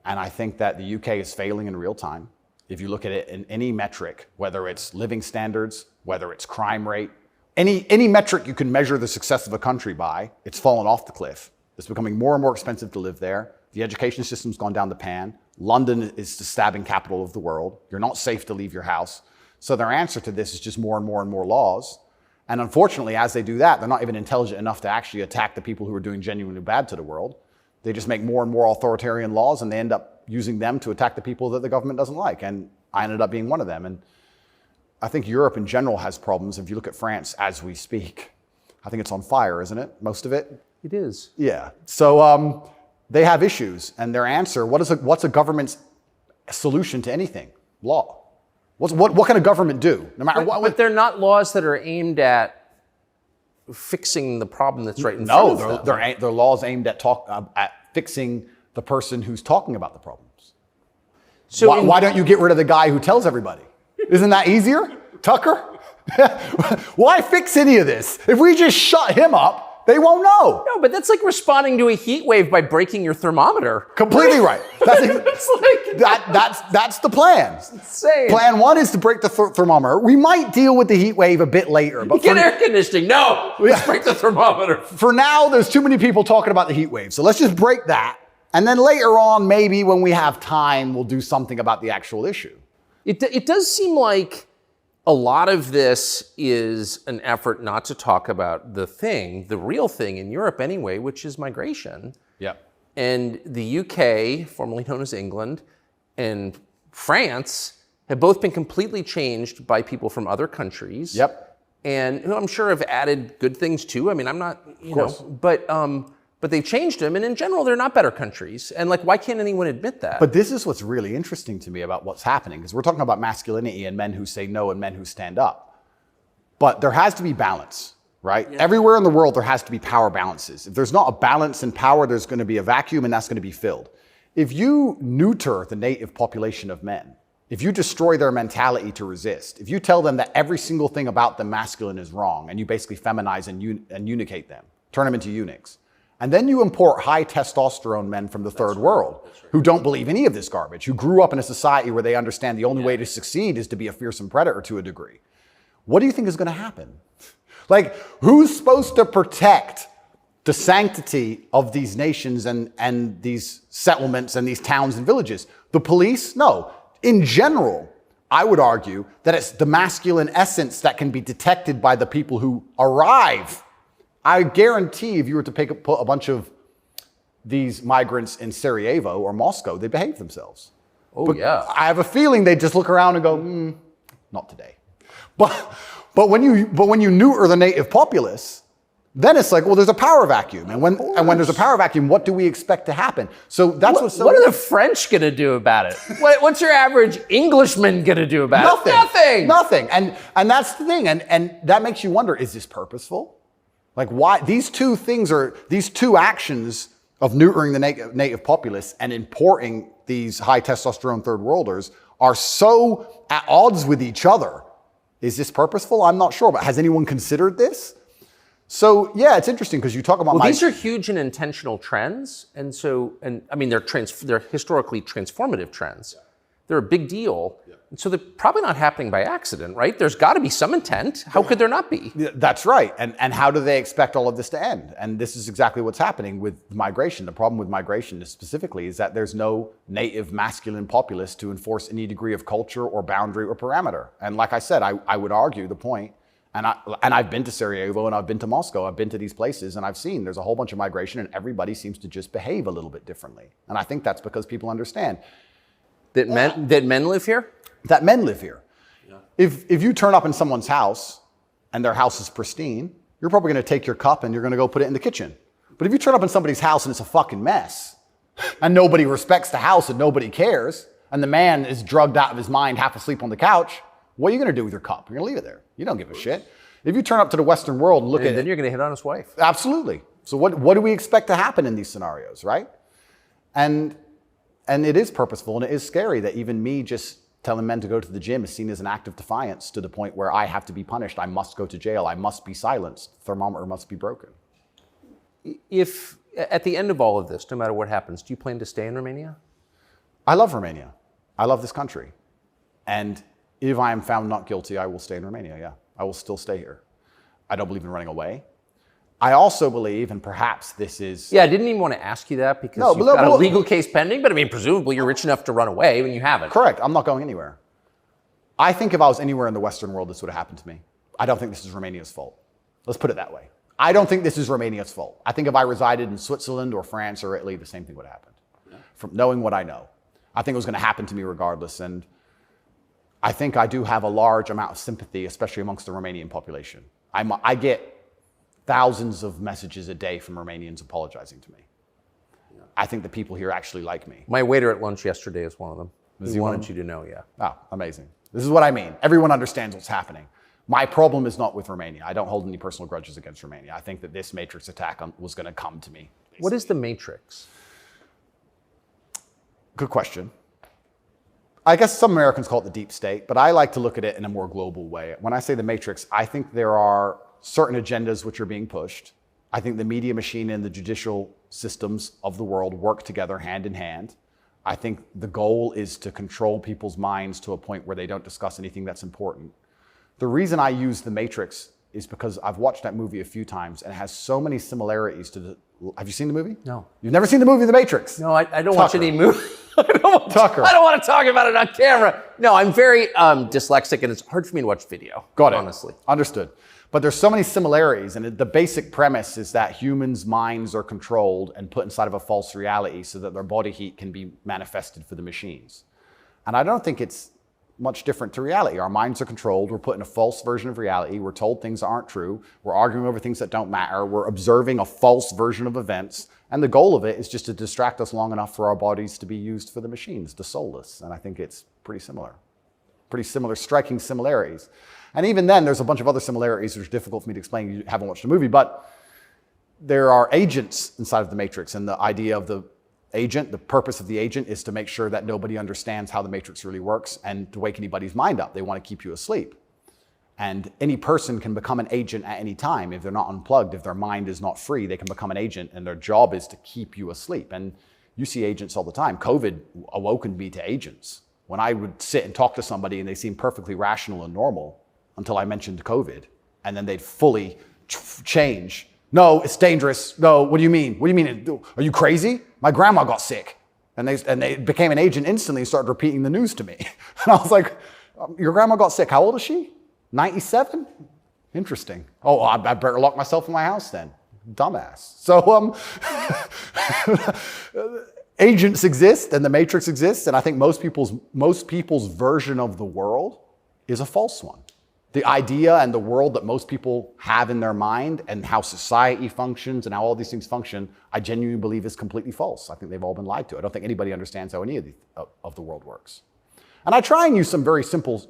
And I think that the UK is failing in real time. If you look at it in any metric, whether it's living standards, whether it's crime rate, any metric you can measure the success of a country by, it's fallen off the cliff. It's becoming more and more expensive to live there. The education system's gone down the pan. London is the stabbing capital of the world. You're not safe to leave your house. So their answer to this is just more and more and more laws. And unfortunately, as they do that, they're not even intelligent enough to actually attack the people who are doing genuinely bad to the world. They just make more and more authoritarian laws, and they end up using them to attack the people that the government doesn't like. And I ended up being one of them. And I think Europe in general has problems. If you look at France as we speak, I think it's on fire, isn't it? Most of it? It is. Yeah. So they have issues, and their answer, what's a government's solution to anything? Law. What can a government do? No matter what. But they're not laws that are aimed at fixing the problem that's right in front of them. No, they're laws aimed at fixing the person who's talking about the problems. So why don't you get rid of the guy who tells everybody? Isn't that easier? Tucker? Why fix any of this? If we just shut him up, they won't know. No, but that's like responding to a heat wave by breaking your thermometer. Completely right. That's the plan. It's insane. Plan 1 is to break the thermometer. We might deal with the heat wave a bit later. But get air conditioning. No, let's break the thermometer. For now, there's too many people talking about the heat wave. So let's just break that. And then later on, maybe when we have time, we'll do something about the actual issue. It does seem like a lot of this is an effort not to talk about the real thing in Europe anyway, which is migration. Yep. And the UK, formerly known as England, and France have both been completely changed by people from other countries. Yep. And I'm sure have added good things too. I mean, I'm not, but they've changed them, and in general, they're not better countries. And why can't anyone admit that? But this is what's really interesting to me about what's happening, because we're talking about masculinity and men who say no and men who stand up. But there has to be balance, right? Yeah. Everywhere in the world, there has to be power balances. If there's not a balance in power, there's going to be a vacuum, and that's going to be filled. If you neuter the native population of men, if you destroy their mentality to resist, if you tell them that every single thing about them masculine is wrong, and you basically feminize and eunuchate them, turn them into eunuchs, and then you import high testosterone men from the third world who don't believe any of this garbage, who grew up in a society where they understand the only way to succeed is to be a fearsome predator to a degree, what do you think is going to happen? Like, who's supposed to protect the sanctity of these nations and these settlements and these towns and villages? The police? No. In general, I would argue that it's the masculine essence that can be detected by the people who arrive. I guarantee if you were to put a bunch of these migrants in Sarajevo or Moscow, they'd behave themselves. Oh, but yeah. I have a feeling they'd just look around and go, not today. But when you neuter the native populace, then it's like, well, there's a power vacuum. And when there's a power vacuum, what do we expect to happen? So that's what are the French going to do about it? What's your average Englishman going to do about it? Nothing. And that's the thing. And that makes you wonder, is this purposeful? Like, why? These two actions of neutering the native populace and importing these high testosterone third worlders are so at odds with each other. Is this purposeful? I'm not sure, but has anyone considered this? So yeah, it's interesting because you talk about these are huge and intentional trends, and I mean they're historically transformative trends. They're a big deal, and so they're probably not happening by accident, right? There's got to be some intent. How could there not be? That's right. And how do they expect all of this to end? And this is exactly what's happening with migration. The problem with migration specifically is that there's no native masculine populace to enforce any degree of culture or boundary or parameter. And like I said, I would argue the point. And I've been to Sarajevo and I've been to Moscow. I've been to these places and I've seen there's a whole bunch of migration and everybody seems to just behave a little bit differently. And I think that's because people understand that men live here. That men live here. Yeah. If you turn up in someone's house and their house is pristine, you're probably going to take your cup and you're going to go put it in the kitchen. But if you turn up in somebody's house and it's a fucking mess and nobody respects the house and nobody cares and the man is drugged out of his mind, half asleep on the couch, what are you going to do with your cup? You're going to leave it there. You don't give a shit. If you turn up to the Western world and look at it. Then you're going to hit on his wife. Absolutely. So what do we expect to happen in these scenarios, right? And it is purposeful and it is scary that even me just telling men to go to the gym is seen as an act of defiance to the point where I have to be punished. I must go to jail. I must be silenced. The thermometer must be broken. If at the end of all of this, no matter what happens, do you plan to stay in Romania? I love Romania. I love this country. And if I am found not guilty, I will stay in Romania, yeah. I will still stay here. I don't believe in running away. I also believe, and perhaps this is... Yeah, I didn't even want to ask you that because you've got a legal case pending, but I mean, presumably you're rich enough to run away when you haven't. Correct. I'm not going anywhere. I think if I was anywhere in the Western world, this would have happened to me. I don't think this is Romania's fault. Let's put it that way. I don't think this is Romania's fault. I think if I resided in Switzerland or France or Italy, the same thing would have happened. Yeah. From knowing what I know. I think it was going to happen to me regardless. And I think I do have a large amount of sympathy, especially amongst the Romanian population. I get thousands of messages a day from Romanians apologizing to me. Yeah. I think the people here actually like me. My waiter at lunch yesterday is one of them. He wanted you to know, yeah. Oh, amazing. This is what I mean. Everyone understands what's happening. My problem is not with Romania. I don't hold any personal grudges against Romania. I think that this Matrix attack was going to come to me. Basically. What is the Matrix? Good question. I guess some Americans call it the deep state, but I like to look at it in a more global way. When I say the Matrix, I think there are certain agendas which are being pushed. I think the media machine and the judicial systems of the world work together hand in hand. I think the goal is to control people's minds to a point where they don't discuss anything that's important. The reason I use the Matrix is because I've watched that movie a few times and it has so many similarities to the... Have you seen the movie? No. You've never seen the movie The Matrix? No, I don't watch any movie. I don't want to talk about it on camera. No, I'm very dyslexic and it's hard for me to watch video. Got it. Honestly. Understood. But there's so many similarities, and the basic premise is that humans' minds are controlled and put inside of a false reality so that their body heat can be manifested for the machines. And I don't think it's much different to reality. Our minds are controlled. We're put in a false version of reality. We're told things aren't true. We're arguing over things that don't matter. We're observing a false version of events. And the goal of it is just to distract us long enough for our bodies to be used for the machines, the soulless. And I think it's pretty similar. pretty similar, striking similarities. And even then, there's a bunch of other similarities which are difficult for me to explain. You haven't watched the movie, but there are agents inside of the Matrix, and the idea of the agent, the purpose of the agent is to make sure that nobody understands how the Matrix really works and to wake anybody's mind up. They want to keep you asleep. And any person can become an agent at any time. If they're not unplugged, if their mind is not free, they can become an agent, and their job is to keep you asleep. And you see agents all the time. COVID awoken me to agents. When I would sit and talk to somebody and they seemed perfectly rational and normal until I mentioned COVID, and then they'd fully change. No, it's dangerous. No, what do you mean? What do you mean? Are you crazy? My grandma got sick. And they became an agent instantly and started repeating the news to me. And I was like, your grandma got sick. How old is she? 97? Interesting. Oh, I better lock myself in my house then. Dumbass. So agents exist and the Matrix exists, and I think most people's version of the world is a false one. The idea and the world that most people have in their mind and how society functions and how all these things function, I genuinely believe is completely false. I think they've all been lied to. I don't think anybody understands how any of the world works. And I try and use some very simple,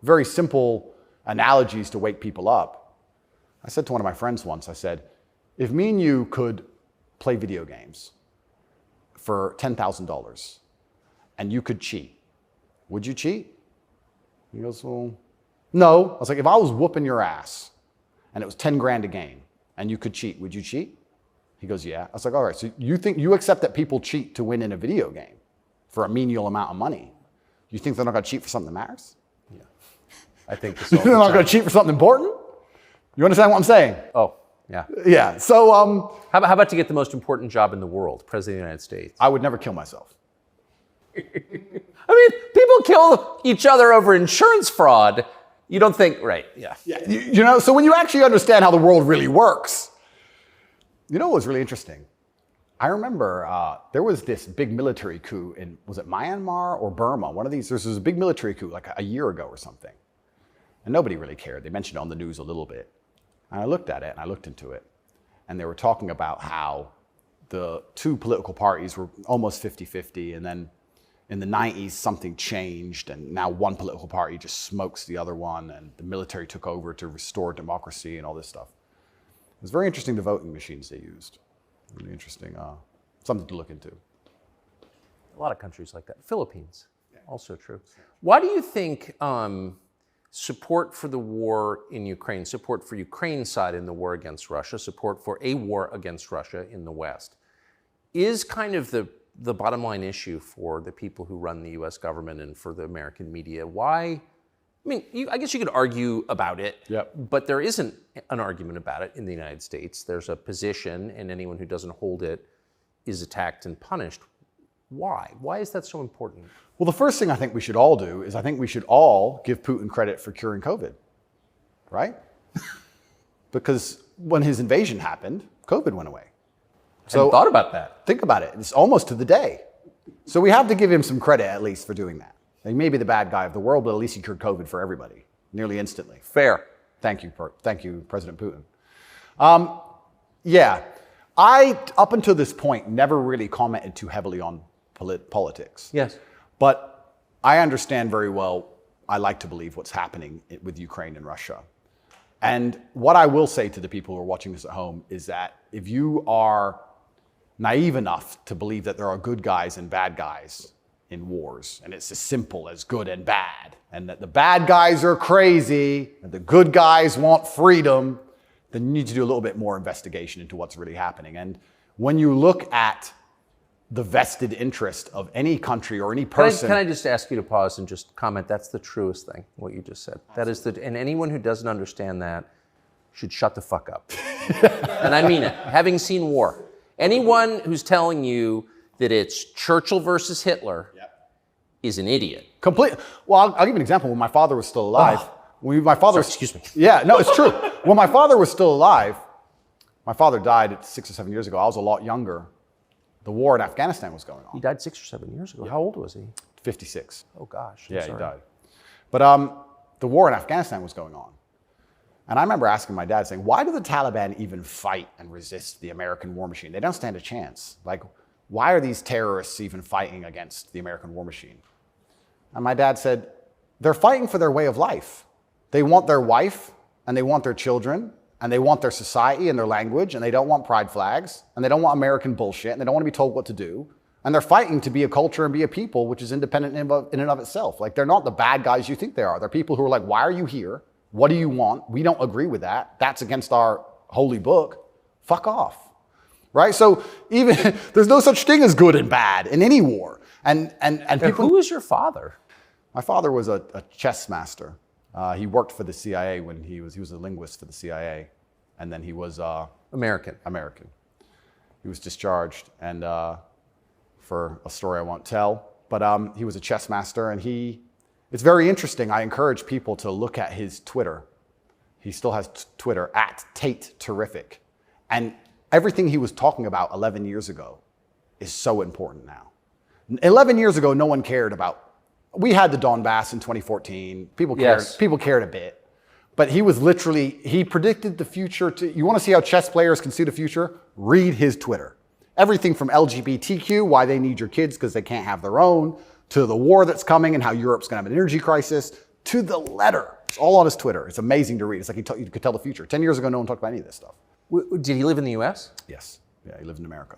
very simple analogies to wake people up. I said to one of my friends once, I said, if me and you could play video games for $10,000 and you could cheat, would you cheat? He goes, well, no. I was like, if I was whooping your ass and it was 10 grand a game and you could cheat, would you cheat? He goes, yeah. I was like, all right, so you accept that people cheat to win in a video game for a menial amount of money. You think they're not going to cheat for something that matters? Yeah. I think they're not going to cheat for something important? You understand what I'm saying? Oh, yeah. Yeah. So, how about to get the most important job in the world, President of the United States? I would never kill myself. I mean, people kill each other over insurance fraud. You don't think, right? Yeah. Yeah. So when you actually understand how the world really works, what was really interesting? I remember there was this big military coup in, was it Myanmar or Burma? One of these, there was a big military coup like a year ago or something. And nobody really cared. They mentioned it on the news a little bit. And I looked at it and I looked into it. And they were talking about how the two political parties were almost 50-50. And then in the 90s, something changed. And now one political party just smokes the other one. And the military took over to restore democracy and all this stuff. It was very interesting, the voting machines they used. Really interesting, something to look into. A lot of countries like that. Philippines, also true. Why do you think support for the war in Ukraine, support for Ukraine's side in the war against Russia, support for a war against Russia in the West, is kind of the bottom line issue for the people who run the US government and for the American media? Why? I mean, I guess you could argue about it, but there isn't an argument about it in the United States. There's a position, and anyone who doesn't hold it is attacked and punished. Why? Why is that so important? Well, the first thing I think we should all do is I think we should all give Putin credit for curing COVID, right? Because when his invasion happened, COVID went away. So I hadn't thought about that. Think about it. It's almost to the day. So we have to give him some credit at least for doing that. He may be the bad guy of the world, but at least he cured COVID for everybody, nearly instantly. Fair. Thank you, President Putin. Yeah, I, up until this point, never really commented too heavily on politics. Yes. But I understand very well, I like to believe what's happening with Ukraine and Russia. And what I will say to the people who are watching this at home is that if you are naive enough to believe that there are good guys and bad guys in wars, and it's as simple as good and bad, and that the bad guys are crazy and the good guys want freedom, then you need to do a little bit more investigation into what's really happening. And when you look at the vested interest of any country or any person... Can I just ask you to pause and just comment? That's the truest thing, what you just said. That is and anyone who doesn't understand that should shut the fuck up. And I mean it. Having seen war, anyone who's telling you that it's Churchill versus Hitler is an idiot. Well, I'll give you an example. When my father was still alive, excuse me. Yeah, no, it's true. When my father was still alive, my father died 6 or 7 years ago. I was a lot younger. The war in Afghanistan was going on. He died 6 or 7 years ago. How old was he? 56. Oh gosh. Yeah, he died. But the war in Afghanistan was going on. And I remember asking my dad, saying, why do the Taliban even fight and resist the American war machine? They don't stand a chance. Like, why are these terrorists even fighting against the American war machine? And my dad said, they're fighting for their way of life. They want their wife, and they want their children, and they want their society and their language, and they don't want pride flags, and they don't want American bullshit, and they don't want to be told what to do. And they're fighting to be a culture and be a people which is independent in and of itself. Like, they're not the bad guys you think they are. They're people who are like, why are you here? What do you want? We don't agree with that. That's against our holy book. Fuck off. Right? So even there's no such thing as good and bad in any war. And people. Who is your father? My father was a chess master. He worked for the CIA when he was a linguist for the CIA, and then he was American. He was discharged, and for a story I won't tell, but he was a chess master, and it's very interesting. I encourage people to look at his Twitter. He still has Twitter at Tate Terrific, and everything he was talking about 11 years ago is so important now. 11 years ago, no one cared about. We had the Donbass in 2014. People cared. Yes. People cared a bit, but he predicted the future. You want to see how chess players can see the future? Read his Twitter. Everything from LGBTQ, why they need your kids because they can't have their own, to the war that's coming and how Europe's going to have an energy crisis, to the letter. It's all on his Twitter. It's amazing to read. It's like you could tell the future. 10 years ago, no one talked about any of this stuff. Did he live in the U.S.? Yes. Yeah, he lived in America.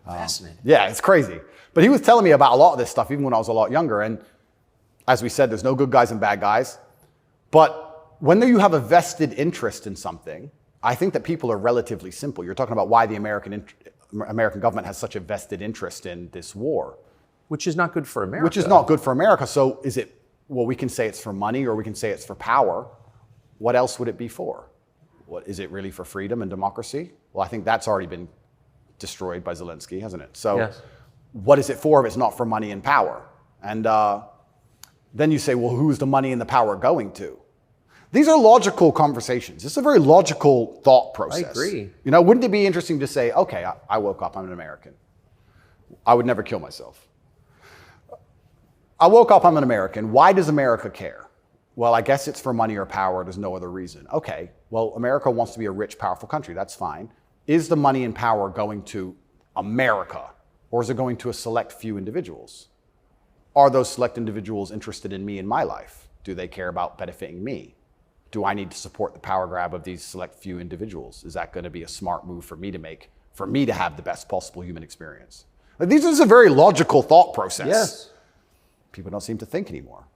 Fascinating. Yeah, it's crazy. But he was telling me about a lot of this stuff even when I was a lot younger. And as we said, there's no good guys and bad guys. But when you have a vested interest in something, I think that people are relatively simple. You're talking about why the American government has such a vested interest in this war. Which is not good for America. Which is not good for America. So is it, well, we can say it's for money or we can say it's for power. What else would it be for? What, is it really for freedom and democracy? Well, I think that's already been destroyed by Zelensky, hasn't it? So yes. What is it for if it's not for money and power? And then you say, well, who's the money and the power going to? These are logical conversations. It's a very logical thought process. I agree. You know, wouldn't it be interesting to say, okay, I woke up, I'm an American. I would never kill myself. I woke up, I'm an American. Why does America care? Well, I guess it's for money or power. There's no other reason. Okay, well, America wants to be a rich, powerful country. That's fine. Is the money and power going to America, or is it going to a select few individuals? Are those select individuals interested in me and my life? Do they care about benefiting me? Do I need to support the power grab of these select few individuals? Is that going to be a smart move for me to make, for me to have the best possible human experience? Like, this is a very logical thought process. Yes. People don't seem to think anymore.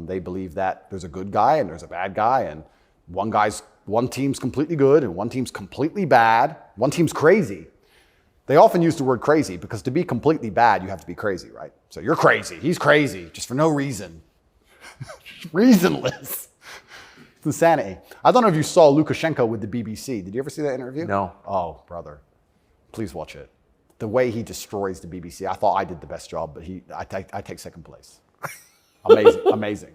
They believe that there's a good guy and there's a bad guy, and one team's completely good and one team's completely bad. One team's crazy. They often use the word crazy because to be completely bad, you have to be crazy, right? So you're crazy. He's crazy just for no reason. Reasonless. It's insanity. I don't know if you saw Lukashenko with the BBC. Did you ever see that interview? No. Oh, brother. Please watch it. The way he destroys the BBC. I thought I did the best job, but I take second place. Amazing, amazing.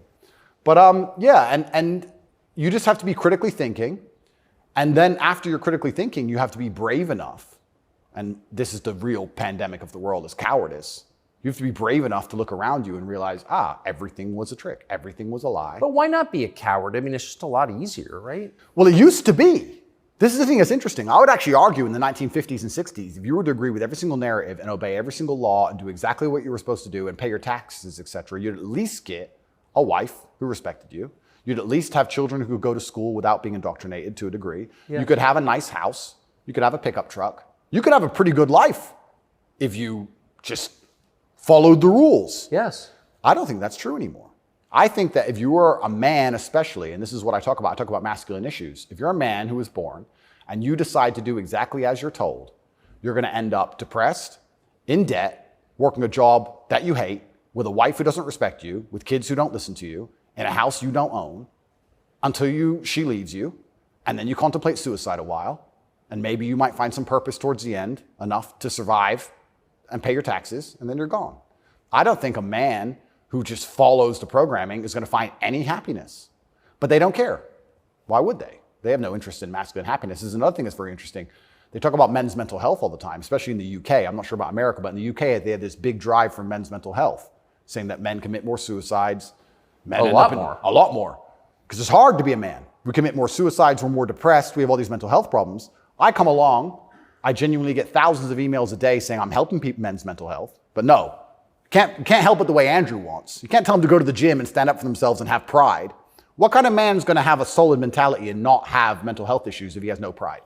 But yeah, and you just have to be critically thinking. And then after you're critically thinking, you have to be brave enough. And this is the real pandemic of the world, is cowardice. You have to be brave enough to look around you and realize, everything was a trick. Everything was a lie. But why not be a coward? I mean, it's just a lot easier, right? Well, it used to be. This is the thing that's interesting. I would actually argue in the 1950s and 60s, if you were to agree with every single narrative and obey every single law and do exactly what you were supposed to do and pay your taxes, etc., you'd at least get a wife who respected you. You'd at least have children who could go to school without being indoctrinated to a degree. Yeah. You could have a nice house. You could have a pickup truck. You could have a pretty good life if you just followed the rules. Yes. I don't think that's true anymore. I think that if you are a man especially, and this is what I talk about masculine issues. If you're a man who was born and you decide to do exactly as you're told, you're going to end up depressed, in debt, working a job that you hate, with a wife who doesn't respect you, with kids who don't listen to you, in a house you don't own, until she leaves you, and then you contemplate suicide a while, and maybe you might find some purpose towards the end, enough to survive and pay your taxes, and then you're gone. I don't think a man who just follows the programming is going to find any happiness. But they don't care. Why would they? They have no interest in masculine happiness. This is another thing that's very interesting. They talk about men's mental health all the time, especially in the UK. I'm not sure about America, but in the UK, they have this big drive for men's mental health, saying that men commit more suicides. A lot more. Because it's hard to be a man. We commit more suicides, we're more depressed, we have all these mental health problems. I come along, I genuinely get thousands of emails a day saying I'm helping men's mental health, but no, Can't help it the way Andrew wants. You can't tell them to go to the gym and stand up for themselves and have pride. What kind of man is going to have a solid mentality and not have mental health issues if he has no pride?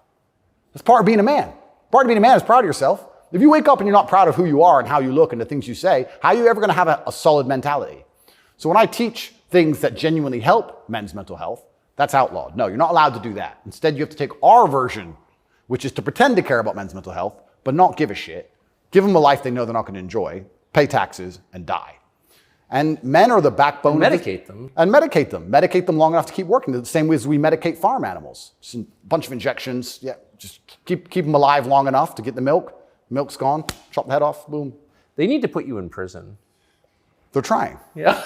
That's part of being a man. Part of being a man is proud of yourself. If you wake up and you're not proud of who you are and how you look and the things you say, how are you ever going to have a solid mentality? So when I teach things that genuinely help men's mental health, that's outlawed. No, you're not allowed to do that. Instead, you have to take our version, which is to pretend to care about men's mental health, but not give a shit. Give them a life they know they're not going to enjoy, pay taxes, and die. And men are the backbone. And medicate them. And medicate them. Medicate them long enough to keep working. The same way as we medicate farm animals. Just a bunch of injections. Yeah, just keep them alive long enough to get the milk. Milk's gone. Chop the head off. Boom. They need to put you in prison. They're trying. Yeah.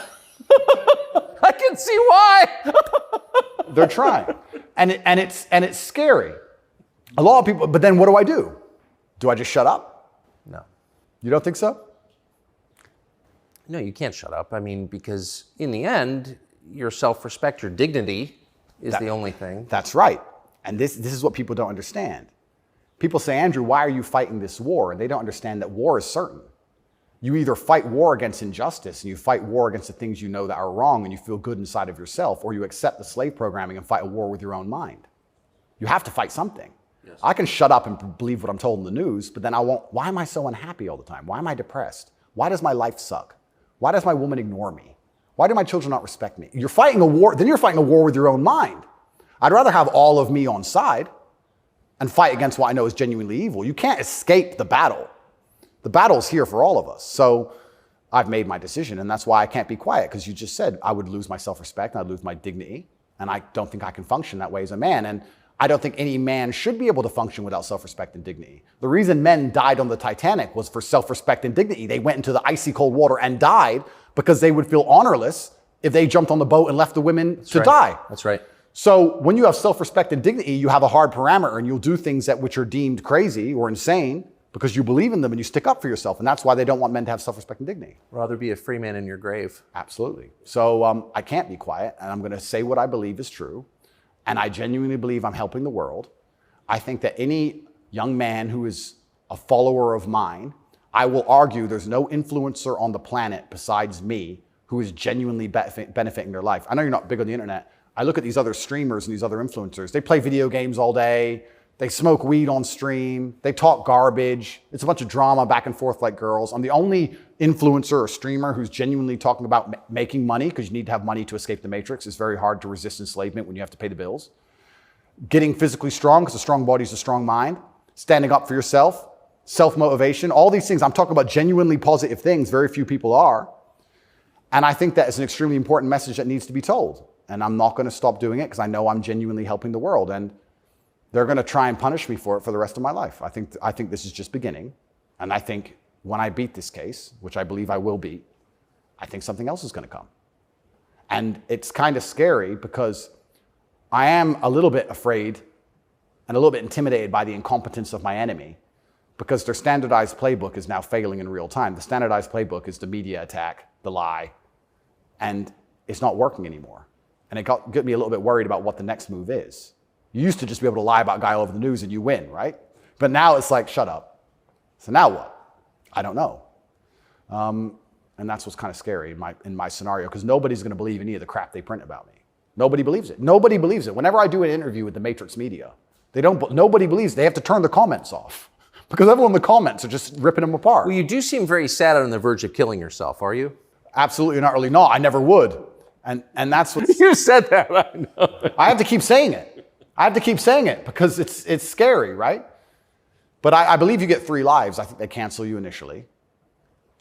I can see why. They're trying. And it's scary. A lot of people, but then what do? Do I just shut up? No. You don't think so? No, you can't shut up. I mean, because in the end, your self-respect, your dignity is the only thing. That's right. And this is what people don't understand. People say, Andrew, why are you fighting this war? And they don't understand that war is certain. You either fight war against injustice and you fight war against the things you know that are wrong and you feel good inside of yourself, or you accept the slave programming and fight a war with your own mind. You have to fight something. Yes. I can shut up and believe what I'm told in the news, but then I won't. Why am I so unhappy all the time? Why am I depressed? Why does my life suck? Why does my woman ignore me? Why do my children not respect me? You're fighting a war, then you're fighting a war with your own mind. I'd rather have all of me on side and fight against what I know is genuinely evil. You can't escape the battle. The battle's here for all of us. So I've made my decision, and that's why I can't be quiet, because you just said I would lose my self-respect and I'd lose my dignity, and I don't think I can function that way as a man. And I don't think any man should be able to function without self-respect and dignity. The reason men died on the Titanic was for self-respect and dignity. They went into the icy cold water and died because they would feel honorless if they jumped on the boat and left the women to die. That's right. So when you have self-respect and dignity, you have a hard parameter, and you'll do things that which are deemed crazy or insane because you believe in them and you stick up for yourself. And that's why they don't want men to have self-respect and dignity. Rather be a free man in your grave. Absolutely. So I can't be quiet, and I'm going to say what I believe is true. And I genuinely believe I'm helping the world. I think that any young man who is a follower of mine, I will argue there's no influencer on the planet besides me who is genuinely benefiting their life. I know you're not big on the internet. I look at these other streamers and these other influencers. They play video games all day. They smoke weed on stream. They talk garbage. It's a bunch of drama back and forth like girls. I'm the only influencer or streamer who's genuinely talking about making money, because you need to have money to escape the matrix. It's very hard to resist enslavement when you have to pay the bills. Getting physically strong, because a strong body is a strong mind. Standing up for yourself. Self-motivation. All these things. I'm talking about genuinely positive things. Very few people are. And I think that is an extremely important message that needs to be told. And I'm not going to stop doing it, because I know I'm genuinely helping the world. And they're going to try and punish me for it for the rest of my life. I think this is just beginning. And I think when I beat this case, which I believe I will beat, I think something else is going to come. And it's kind of scary, because I am a little bit afraid and a little bit intimidated by the incompetence of my enemy, because their standardized playbook is now failing in real time. The standardized playbook is the media attack, the lie, and it's not working anymore. And it got me a little bit worried about what the next move is. You used to just be able to lie about a guy all over the news and you win, right? But now it's like, shut up. So now what? I don't know. And that's what's kind of scary in my scenario, because nobody's going to believe any of the crap they print about me. Nobody believes it. Nobody believes it. Whenever I do an interview with the Matrix media, nobody believes. They have to turn the comments off, because everyone in the comments are just ripping them apart. Well, you do seem very sad on the verge of killing yourself, are you? Absolutely not, really not. I never would. And that's what you said that. I know. I have to keep saying it. I have to keep saying it, because it's scary, right? But I believe you get 3 lives. I think they cancel you initially.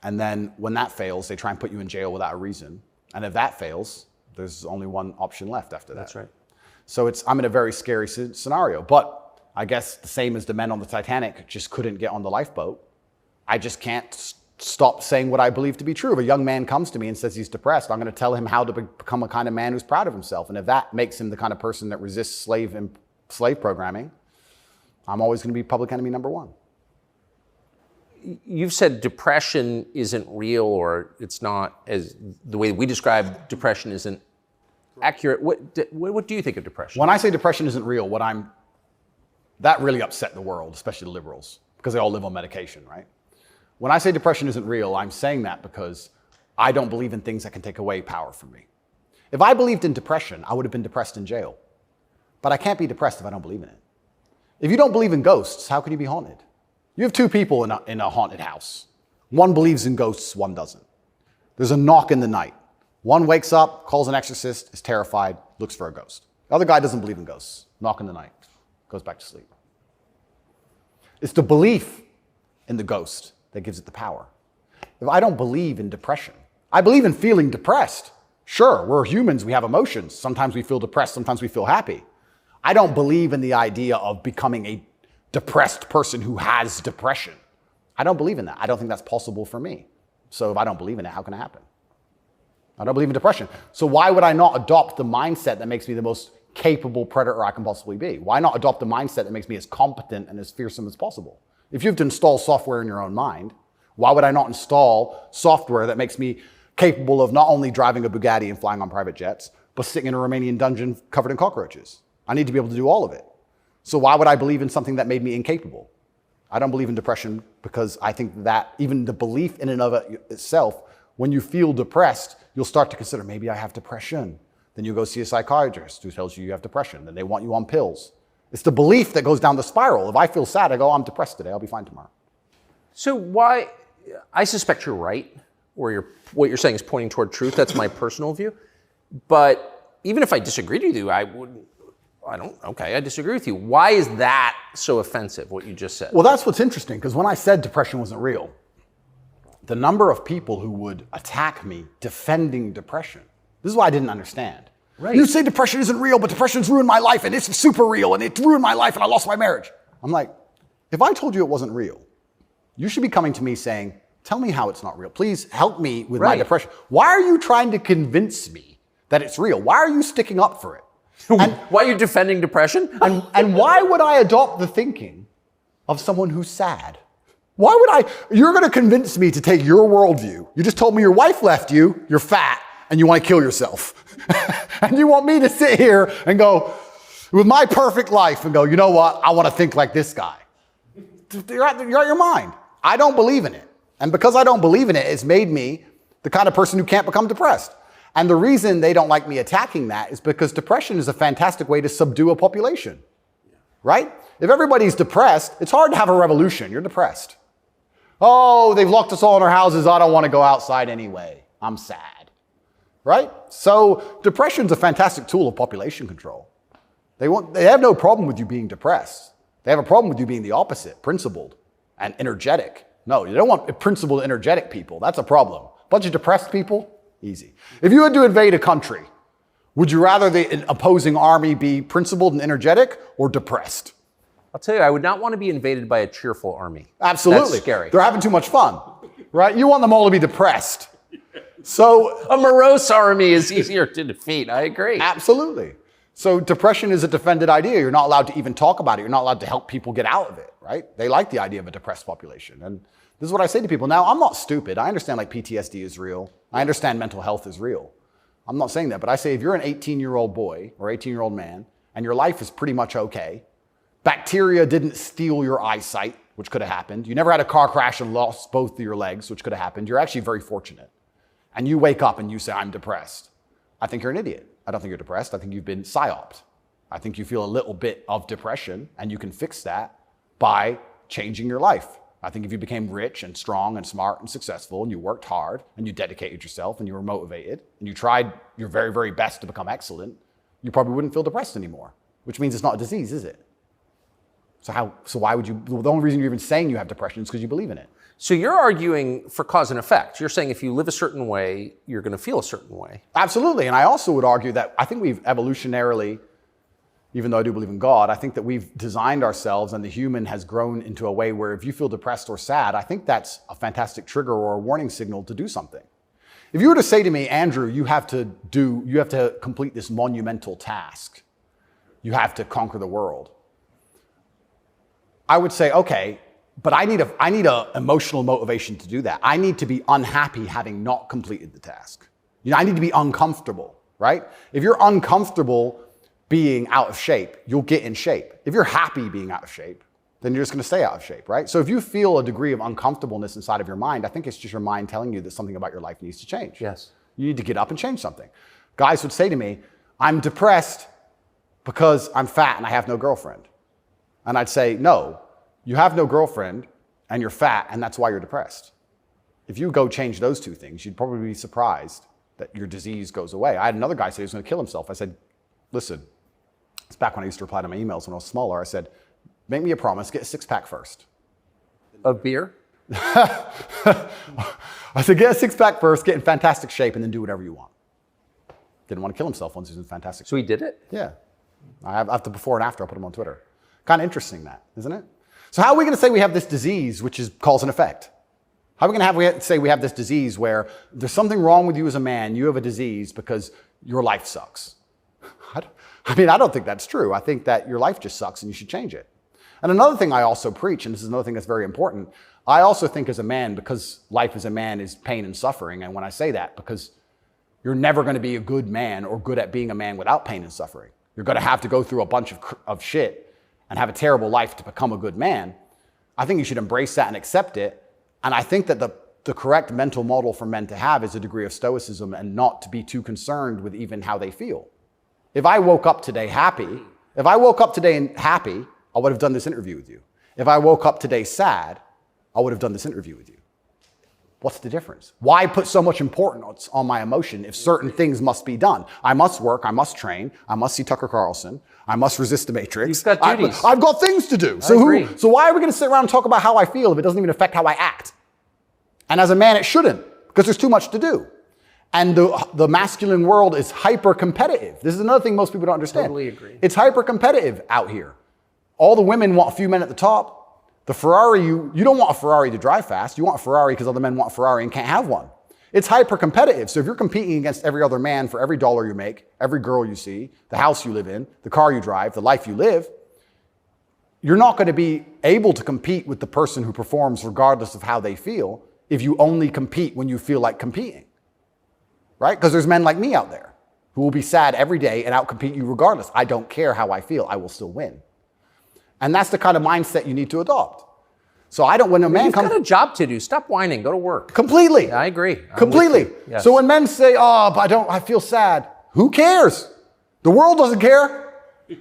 And then when that fails, they try and put you in jail without a reason. And if that fails, there's only one option left after that. That's right. So I'm in a very scary scenario. But I guess the same as the men on the Titanic just couldn't get on the lifeboat. I just can't stop saying what I believe to be true. If a young man comes to me and says he's depressed, I'm going to tell him how to become a kind of man who's proud of himself. And if that makes him the kind of person that resists slave programming, I'm always going to be public enemy number 1. You've said depression isn't real, or it's not, as the way we describe depression isn't accurate. What do you think of depression? When I say depression isn't real, that really upset the world, especially the liberals, because they all live on medication, right? When I say depression isn't real, I'm saying that because I don't believe in things that can take away power from me. If I believed in depression, I would have been depressed in jail. But I can't be depressed if I don't believe in it. If you don't believe in ghosts, how can you be haunted? You have two people in a haunted house. One believes in ghosts, one doesn't. There's a knock in the night. One wakes up, calls an exorcist, is terrified, looks for a ghost. The other guy doesn't believe in ghosts. Knock in the night, goes back to sleep. It's the belief in the ghost that gives it the power. If I don't believe in depression, I believe in feeling depressed. Sure, we're humans, we have emotions. Sometimes we feel depressed, sometimes we feel happy. I don't believe in the idea of becoming a depressed person who has depression. I don't believe in that. I don't think that's possible for me. So if I don't believe in it, how can it happen? I don't believe in depression. So why would I not adopt the mindset that makes me the most capable predator I can possibly be? Why not adopt the mindset that makes me as competent and as fearsome as possible? If you have to install software in your own mind, why would I not install software that makes me capable of not only driving a Bugatti and flying on private jets, but sitting in a Romanian dungeon covered in cockroaches? I need to be able to do all of it. So why would I believe in something that made me incapable? I don't believe in depression because I think that even the belief in and of itself, when you feel depressed, you'll start to consider, maybe I have depression. Then you go see a psychiatrist who tells you have depression. Then they want you on pills. It's the belief that goes down the spiral. If I feel sad, I go, I'm depressed today. I'll be fine tomorrow. So why, I suspect you're right, or what you're saying is pointing toward truth. That's my personal view. But even if I disagreed with you, I disagree with you. Why is that so offensive, what you just said? Well, that's what's interesting, because when I said depression wasn't real, the number of people who would attack me defending depression, this is what I didn't understand. Right. You say depression isn't real, but depression's ruined my life, and it's super real, and it ruined my life, and I lost my marriage. I'm like, if I told you it wasn't real, you should be coming to me saying, tell me how it's not real. Please help me with my depression. Why are you trying to convince me that it's real? Why are you sticking up for it? And why are you defending depression? And why would I adopt the thinking of someone who's sad? Why would you're going to convince me to take your worldview. You just told me your wife left you, you're fat, and you want to kill yourself. And you want me to sit here and go, with my perfect life, and go, you know what? I want to think like this guy. You're out your mind. I don't believe in it. And because I don't believe in it, it's made me the kind of person who can't become depressed. And the reason they don't like me attacking that is because depression is a fantastic way to subdue a population, right? If everybody's depressed, it's hard to have a revolution. You're depressed. Oh, they've locked us all in our houses. I don't want to go outside anyway. I'm sad, right? So depression's a fantastic tool of population control. They have no problem with you being depressed. They have a problem with you being the opposite, principled and energetic. No, you don't want principled, energetic people. That's a problem. A bunch of depressed people, easy. If you had to invade a country, would you rather the opposing army be principled and energetic or depressed? I'll tell you, I would not want to be invaded by a cheerful army. Absolutely. That's scary. They're having too much fun, right? You want them all to be depressed. So a morose army is easier to defeat. I agree. Absolutely. So depression is a defended idea. You're not allowed to even talk about it. You're not allowed to help people get out of it, right? They like the idea of a depressed population. And this is what I say to people. Now, I'm not stupid. I understand like PTSD is real. I understand mental health is real. I'm not saying that, but I say if you're an 18-year-old boy or 18-year-old man and your life is pretty much okay, bacteria didn't steal your eyesight, which could have happened. You never had a car crash and lost both of your legs, which could have happened. You're actually very fortunate. And you wake up and you say, I'm depressed. I think you're an idiot. I don't think you're depressed. I think you've been psyoped. I think you feel a little bit of depression and you can fix that by changing your life. I think if you became rich and strong and smart and successful and you worked hard and you dedicated yourself and you were motivated and you tried your very, very best to become excellent, you probably wouldn't feel depressed anymore, which means it's not a disease, is it? So why would you, the only reason you're even saying you have depression is because you believe in it. So you're arguing for cause and effect. You're saying if you live a certain way, you're going to feel a certain way. Absolutely. And I also would argue that I think we've evolutionarily, even though I do believe in God, I think that we've designed ourselves and the human has grown into a way where if you feel depressed or sad, I think that's a fantastic trigger or a warning signal to do something. If you were to say to me, Andrew, you have to complete this monumental task. You have to conquer the world. I would say, okay, but I need a emotional motivation to do that. I need to be unhappy having not completed the task. I need to be uncomfortable, right? If you're uncomfortable being out of shape, you'll get in shape. If you're happy being out of shape, then you're just going to stay out of shape, right? So if you feel a degree of uncomfortableness inside of your mind, I think it's just your mind telling you that something about your life needs to change. Yes. You need to get up and change something. Guys would say to me, I'm depressed because I'm fat and I have no girlfriend. And I'd say, no, you have no girlfriend and you're fat and that's why you're depressed. If you go change those two things, you'd probably be surprised that your disease goes away. I had another guy say he was going to kill himself. I said, listen, it's back when I used to reply to my emails when I was smaller. I said, make me a promise, get a six-pack first. Of beer? I said, get a six-pack first, get in fantastic shape, and then do whatever you want. Didn't want to kill himself once he was in fantastic shape. So he did it? Yeah. I have the before and after. I'll put them on Twitter. Kind of interesting that, isn't it? So how are we going to say we have this disease, which is cause and effect? How are we going to say we have this disease where there's something wrong with you as a man, you have a disease because your life sucks? I don't think that's true. I think that your life just sucks and you should change it. And another thing I also preach, and this is another thing that's very important, I also think as a man, because life as a man is pain and suffering, and when I say that, because you're never going to be a good man or good at being a man without pain and suffering. You're going to have to go through a bunch of shit and have a terrible life to become a good man. I think you should embrace that and accept it. And I think that the correct mental model for men to have is a degree of stoicism and not to be too concerned with even how they feel. If I woke up today happy, I would have done this interview with you. If I woke up today sad, I would have done this interview with you. What's the difference? Why put so much importance on my emotion if certain things must be done? I must work, I must train, I must see Tucker Carlson, I must resist the Matrix. You've got duties. I've got things to do. So why are we going to sit around and talk about how I feel if it doesn't even affect how I act? And as a man, it shouldn't, because there's too much to do. And the masculine world is hyper-competitive. This is another thing most people don't understand. Totally agree. It's hyper-competitive out here. All the women want a few men at the top. The Ferrari, you don't want a Ferrari to drive fast. You want a Ferrari because other men want a Ferrari and can't have one. It's hyper-competitive. So if you're competing against every other man for every dollar you make, every girl you see, the house you live in, the car you drive, the life you live, you're not going to be able to compete with the person who performs regardless of how they feel if you only compete when you feel like competing. Right? Because there's men like me out there who will be sad every day and outcompete you regardless. I don't care how I feel. I will still win. And that's the kind of mindset you need to adopt. So when a man comes... You've got a job to do. Stop whining. Go to work. Completely. Yeah, I agree. Completely. Yes. So when men say, but I feel sad. Who cares? The world doesn't care.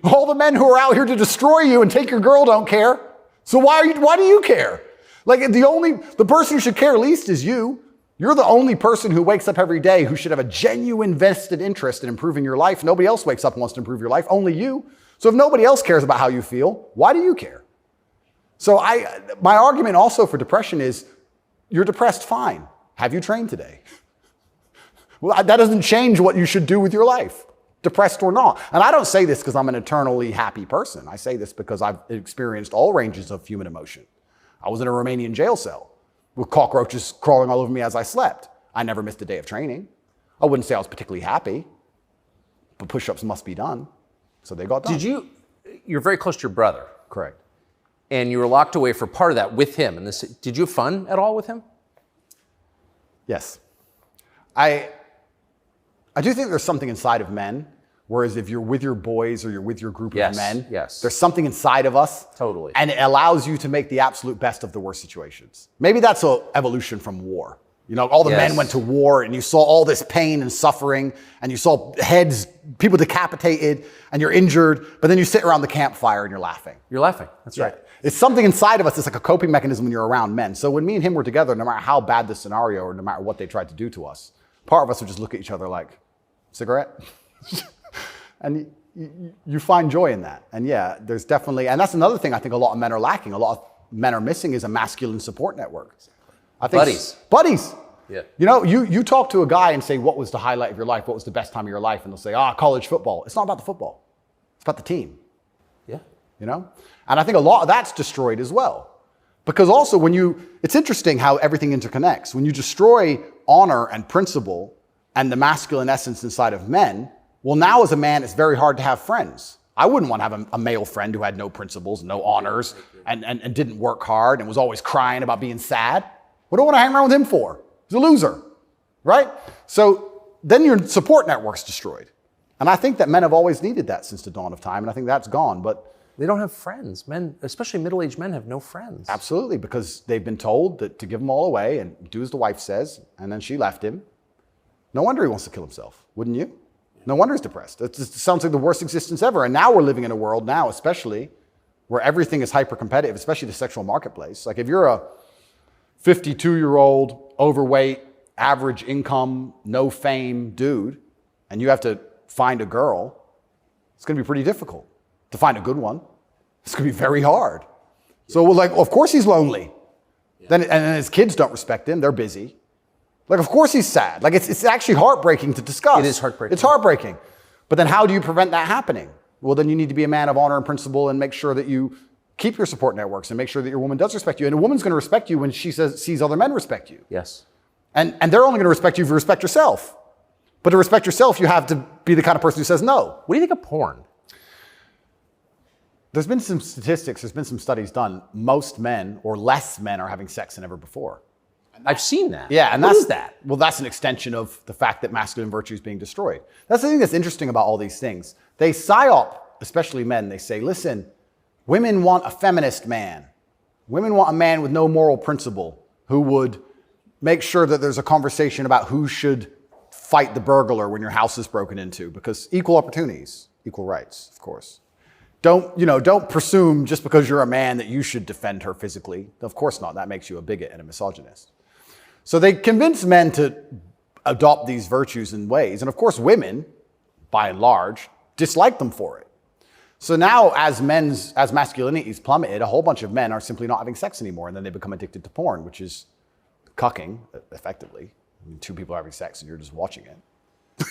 All the men who are out here to destroy you and take your girl don't care. So why do you care? Like the person who should care least is you. You're the only person who wakes up every day who should have a genuine vested interest in improving your life. Nobody else wakes up and wants to improve your life, only you. So if nobody else cares about how you feel, why do you care? So my argument also for depression is, you're depressed, fine. Have you trained today? Well, that doesn't change what you should do with your life, depressed or not. And I don't say this because I'm an eternally happy person. I say this because I've experienced all ranges of human emotion. I was in a Romanian jail cell with cockroaches crawling all over me as I slept. I never missed a day of training. I wouldn't say I was particularly happy, but push-ups must be done. So they got done. You're very close to your brother. Correct. And you were locked away for part of that with him. And did you have fun at all with him? Yes. I do think there's something inside of men, whereas if you're with your boys or you're with your group of men, there's something inside of us. Totally. And it allows you to make the absolute best of the worst situations. Maybe that's an evolution from war. You know, all the men went to war and you saw all this pain and suffering and you saw heads, people decapitated and you're injured, but then you sit around the campfire and you're laughing. You're laughing. That's right. It's something inside of us. It's like a coping mechanism when you're around men. So when me and him were together, no matter how bad the scenario or no matter what they tried to do to us, part of us would just look at each other like, cigarette? And you find joy in that. And yeah, there's definitely, and that's another thing I think a lot of men are lacking. A lot of men are missing is a masculine support network. I think buddies. Yeah. You know, you talk to a guy and say, what was the highlight of your life? What was the best time of your life? And they'll say, college football. It's not about the football. It's about the team. Yeah. You know? And I think a lot of that's destroyed as well. Because also it's interesting how everything interconnects. When you destroy honor and principle and the masculine essence inside of men, well, now as a man, it's very hard to have friends. I wouldn't want to have a male friend who had no principles, no honors, and didn't work hard and was always crying about being sad. What do I want to hang around with him for? He's a loser, right? So then your support network's destroyed. And I think that men have always needed that since the dawn of time, and I think that's gone. But They don't have friends. Men, especially middle-aged men, have no friends. Absolutely, because they've been told that to give them all away and do as the wife says, and then she left him. No wonder he wants to kill himself, wouldn't you? No wonder he's depressed. It sounds like the worst existence ever. And now we're living in a world now, especially, where everything is hyper-competitive, especially the sexual marketplace. Like if you're a 52-year-old, overweight, average income, no fame dude, and you have to find a girl, it's going to be pretty difficult. To find a good one, it's going to be very hard. So we're like, well, of course he's lonely. Then his kids don't respect him. They're busy. Like, of course he's sad. Like, it's actually heartbreaking to discuss. It is heartbreaking. It's heartbreaking. But then how do you prevent that happening? Well, then you need to be a man of honor and principle and make sure that you keep your support networks and make sure that your woman does respect you. And a woman's going to respect you when she sees other men respect you. Yes. And they're only going to respect you if you respect yourself. But to respect yourself, you have to be the kind of person who says no. What do you think of porn? There's been some statistics, there's been some studies done. Most men or less men are having sex than ever before. I've seen that. Yeah, and what is that? Well, that's an extension of the fact that masculine virtue is being destroyed. That's the thing that's interesting about all these things. They psyop, especially men, they say, listen, women want a feminist man. Women want a man with no moral principle who would make sure that there's a conversation about who should fight the burglar when your house is broken into, because equal opportunities, equal rights, of course. Don't presume just because you're a man that you should defend her physically. Of course not. That makes you a bigot and a misogynist. So they convince men to adopt these virtues and ways. And of course, women, by and large, dislike them for it. So now as masculinity is plummeted, a whole bunch of men are simply not having sex anymore. And then they become addicted to porn, which is cucking, effectively. I mean, two people are having sex and you're just watching it.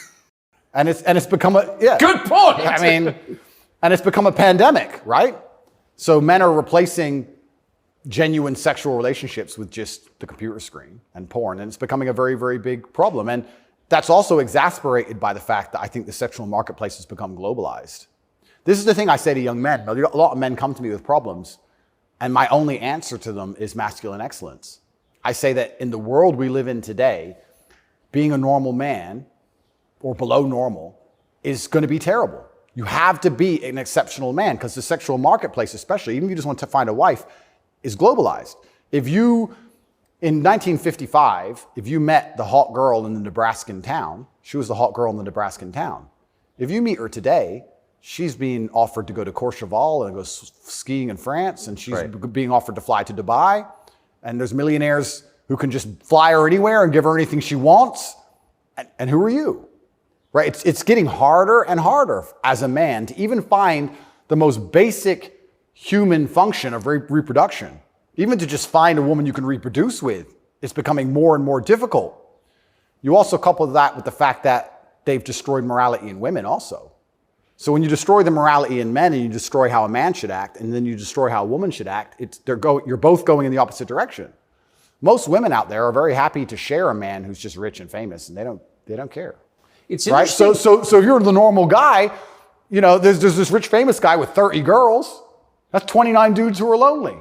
and it's become a, yeah. Good point. I mean, and it's become a pandemic, right? So men are replacing genuine sexual relationships with just the computer screen and porn. And it's becoming a very, very big problem. And that's also exasperated by the fact that I think the sexual marketplace has become globalized. This is the thing I say to young men. A lot of men come to me with problems, and my only answer to them is masculine excellence. I say that in the world we live in today, being a normal man or below normal is going to be terrible. You have to be an exceptional man because the sexual marketplace, especially, even if you just want to find a wife, is globalized. If you, in 1955, if you met the hot girl in the Nebraskan town, she was the hot girl in the Nebraskan town. If you meet her today, she's being offered to go to Courchevel and go skiing in France, and she's being offered to fly to Dubai. And there's millionaires who can just fly her anywhere and give her anything she wants. And who are you? Right? It's getting harder and harder as a man to even find the most basic human function of reproduction. Even to just find a woman you can reproduce with, it's becoming more and more difficult. You also couple that with the fact that they've destroyed morality in women also. So when you destroy the morality in men and you destroy how a man should act, and then you destroy how a woman should act, you're both going in the opposite direction. Most women out there are very happy to share a man who's just rich and famous, and they don't care. It's right. So if you're the normal guy, there's this rich famous guy with 30 girls. That's 29 dudes who are lonely,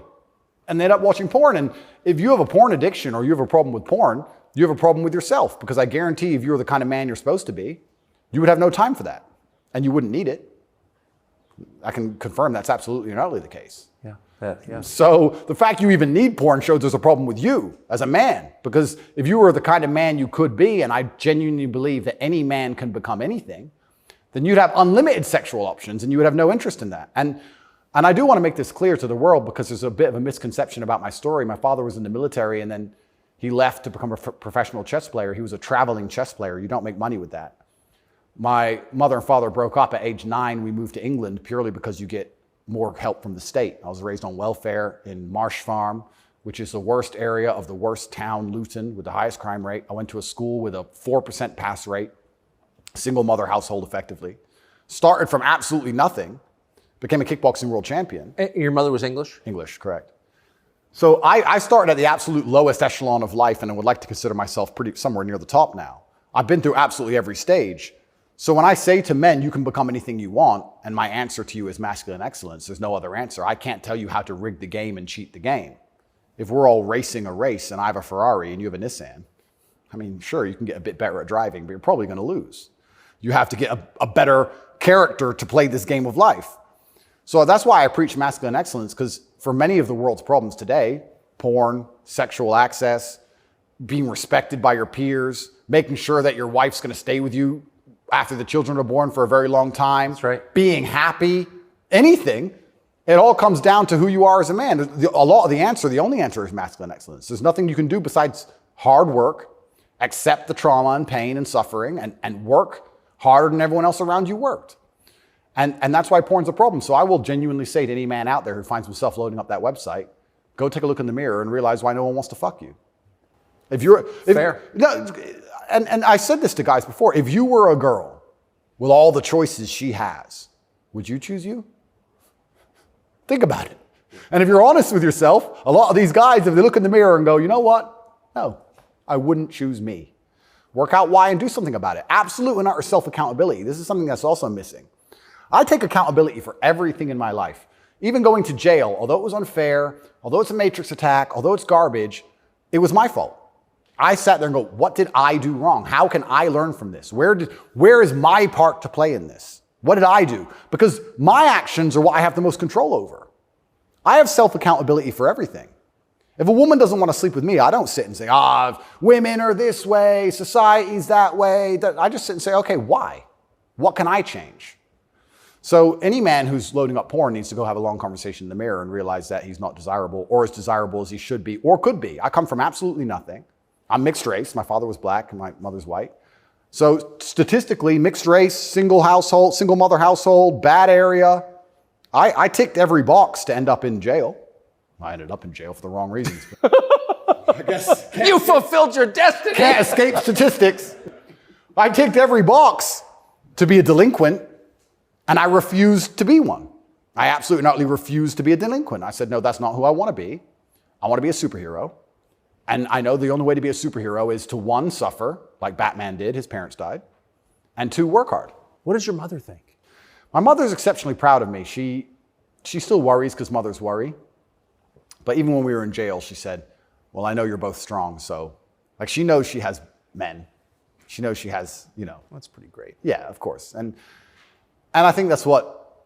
and they end up watching porn. And if you have a porn addiction or you have a problem with porn, you have a problem with yourself, because I guarantee if you were the kind of man you're supposed to be, you would have no time for that. And you wouldn't need it. I can confirm that's absolutely and utterly the case. Yeah. So the fact you even need porn shows there's a problem with you as a man. Because if you were the kind of man you could be, and I genuinely believe that any man can become anything, then you'd have unlimited sexual options and you would have no interest in that. And I do want to make this clear to the world, because there's a bit of a misconception about my story. My father was in the military, and then he left to become a professional chess player. He was a traveling chess player. You don't make money with that. My mother and father broke up at age 9. We moved to England purely because you get more help from the state. I was raised on welfare in Marsh Farm, which is the worst area of the worst town, Luton, with the highest crime rate. I went to a school with a 4% pass rate, single mother household effectively. Started from absolutely nothing, became a kickboxing world champion. Your mother was English? English, correct. So I started at the absolute lowest echelon of life, and I would like to consider myself somewhere near the top now. I've been through absolutely every stage. So when I say to men, you can become anything you want, and my answer to you is masculine excellence, there's no other answer. I can't tell you how to rig the game and cheat the game. If we're all racing a race and I have a Ferrari and you have a Nissan, I mean, sure, you can get a bit better at driving, but you're probably going to lose. You have to get a better character to play this game of life. So that's why I preach masculine excellence, because for many of the world's problems today, porn, sexual access, being respected by your peers, making sure that your wife's going to stay with you after the children are born for a very long time. That's right. Being happy, anything. It all comes down to who you are as a man. The only answer is masculine excellence. There's nothing you can do besides hard work, accept the trauma and pain and suffering, and work harder than everyone else around you worked. And that's why porn's a problem. So I will genuinely say to any man out there who finds himself loading up that website, go take a look in the mirror and realize why no one wants to fuck you. Fair. No, and I said this to guys before. If you were a girl with all the choices she has, would you choose you? Think about it. And if you're honest with yourself, a lot of these guys, if they look in the mirror and go, you know what? No, I wouldn't choose me. Work out why and do something about it. Absolute and utter self-accountability. This is something that's also missing. I take accountability for everything in my life. Even going to jail, although it was unfair, although it's a matrix attack, although it's garbage, it was my fault. I sat there and go, what did I do wrong? How can I learn from this? Where is my part to play in this? What did I do? Because my actions are what I have the most control over. I have self-accountability for everything. If a woman doesn't want to sleep with me, I don't sit and say, women are this way, society's that way. I just sit and say, okay, why? What can I change? So any man who's loading up porn needs to go have a long conversation in the mirror and realize that he's not desirable or as desirable as he should be or could be. I come from absolutely nothing. I'm mixed race. My father was black and my mother's white. So statistically, mixed race, single mother household, bad area. I ticked every box to end up in jail. I ended up in jail for the wrong reasons. I guess You fulfilled your destiny. can't escape statistics. I ticked every box to be a delinquent, and I refused to be one. I absolutely not refused to be a delinquent. I said, no, that's not who I want to be. I want to be a superhero. And I know the only way to be a superhero is to, one, suffer, like Batman did, his parents died, and two, work hard. What does your mother think? My mother's exceptionally proud of me. She still worries because mothers worry. But even when we were in jail, she said, well, I know you're both strong. So, like, she knows she has men. She knows she has, That's pretty great. Yeah, of course. And I think that's what,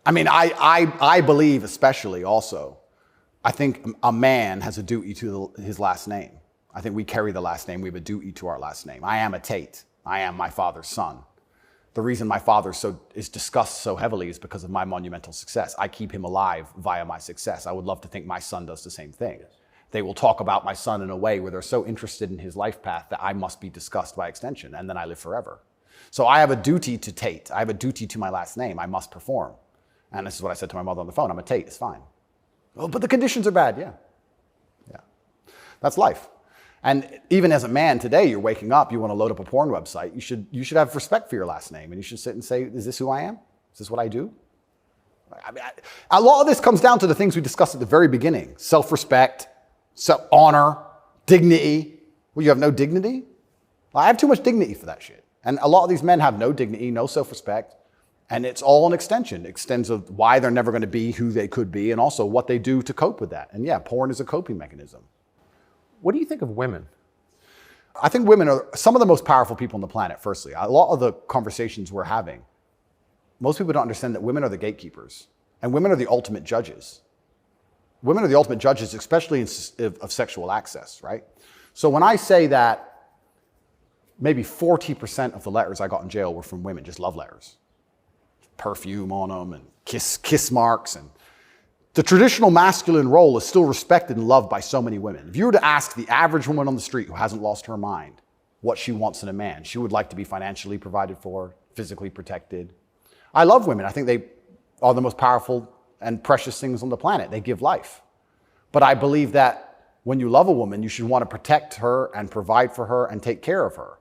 I believe especially also, I think a man has a duty to his last name. I think we carry the last name. We have a duty to our last name. I am a Tate. I am my father's son. The reason my father is discussed so heavily is because of my monumental success. I keep him alive via my success. I would love to think my son does the same thing. Yes. They will talk about my son in a way where they're so interested in his life path that I must be discussed by extension, and then I live forever. So I have a duty to Tate. I have a duty to my last name. I must perform. And this is what I said to my mother on the phone. I'm a Tate. It's fine. Oh, but the conditions are bad. Yeah. That's life. And even as a man today, you're waking up, you want to load up a porn website. You should have respect for your last name, and you should sit and say, is this who I am? Is this what I do? A lot of this comes down to the things we discussed at the very beginning. Self-respect, honor, dignity. Well, you have no dignity? Well, I have too much dignity for that shit. And a lot of these men have no dignity, no self-respect. And it's all an extension. It extends of why they're never going to be who they could be and also what they do to cope with that. And yeah, porn is a coping mechanism. What do you think of women? I think women are some of the most powerful people on the planet, firstly. A lot of the conversations we're having, most people don't understand that women are the gatekeepers and women are the ultimate judges. Women are the ultimate judges, especially of sexual access, right? So when I say that maybe 40% of the letters I got in jail were from women, just love letters. Perfume on them and kiss marks. And the traditional masculine role is still respected and loved by so many women. If you were to ask the average woman on the street who hasn't lost her mind what she wants in a man, she would like to be financially provided for, physically protected. I love women. I think they are the most powerful and precious things on the planet. They give life. But I believe that when you love a woman, you should want to protect her and provide for her and take care of her.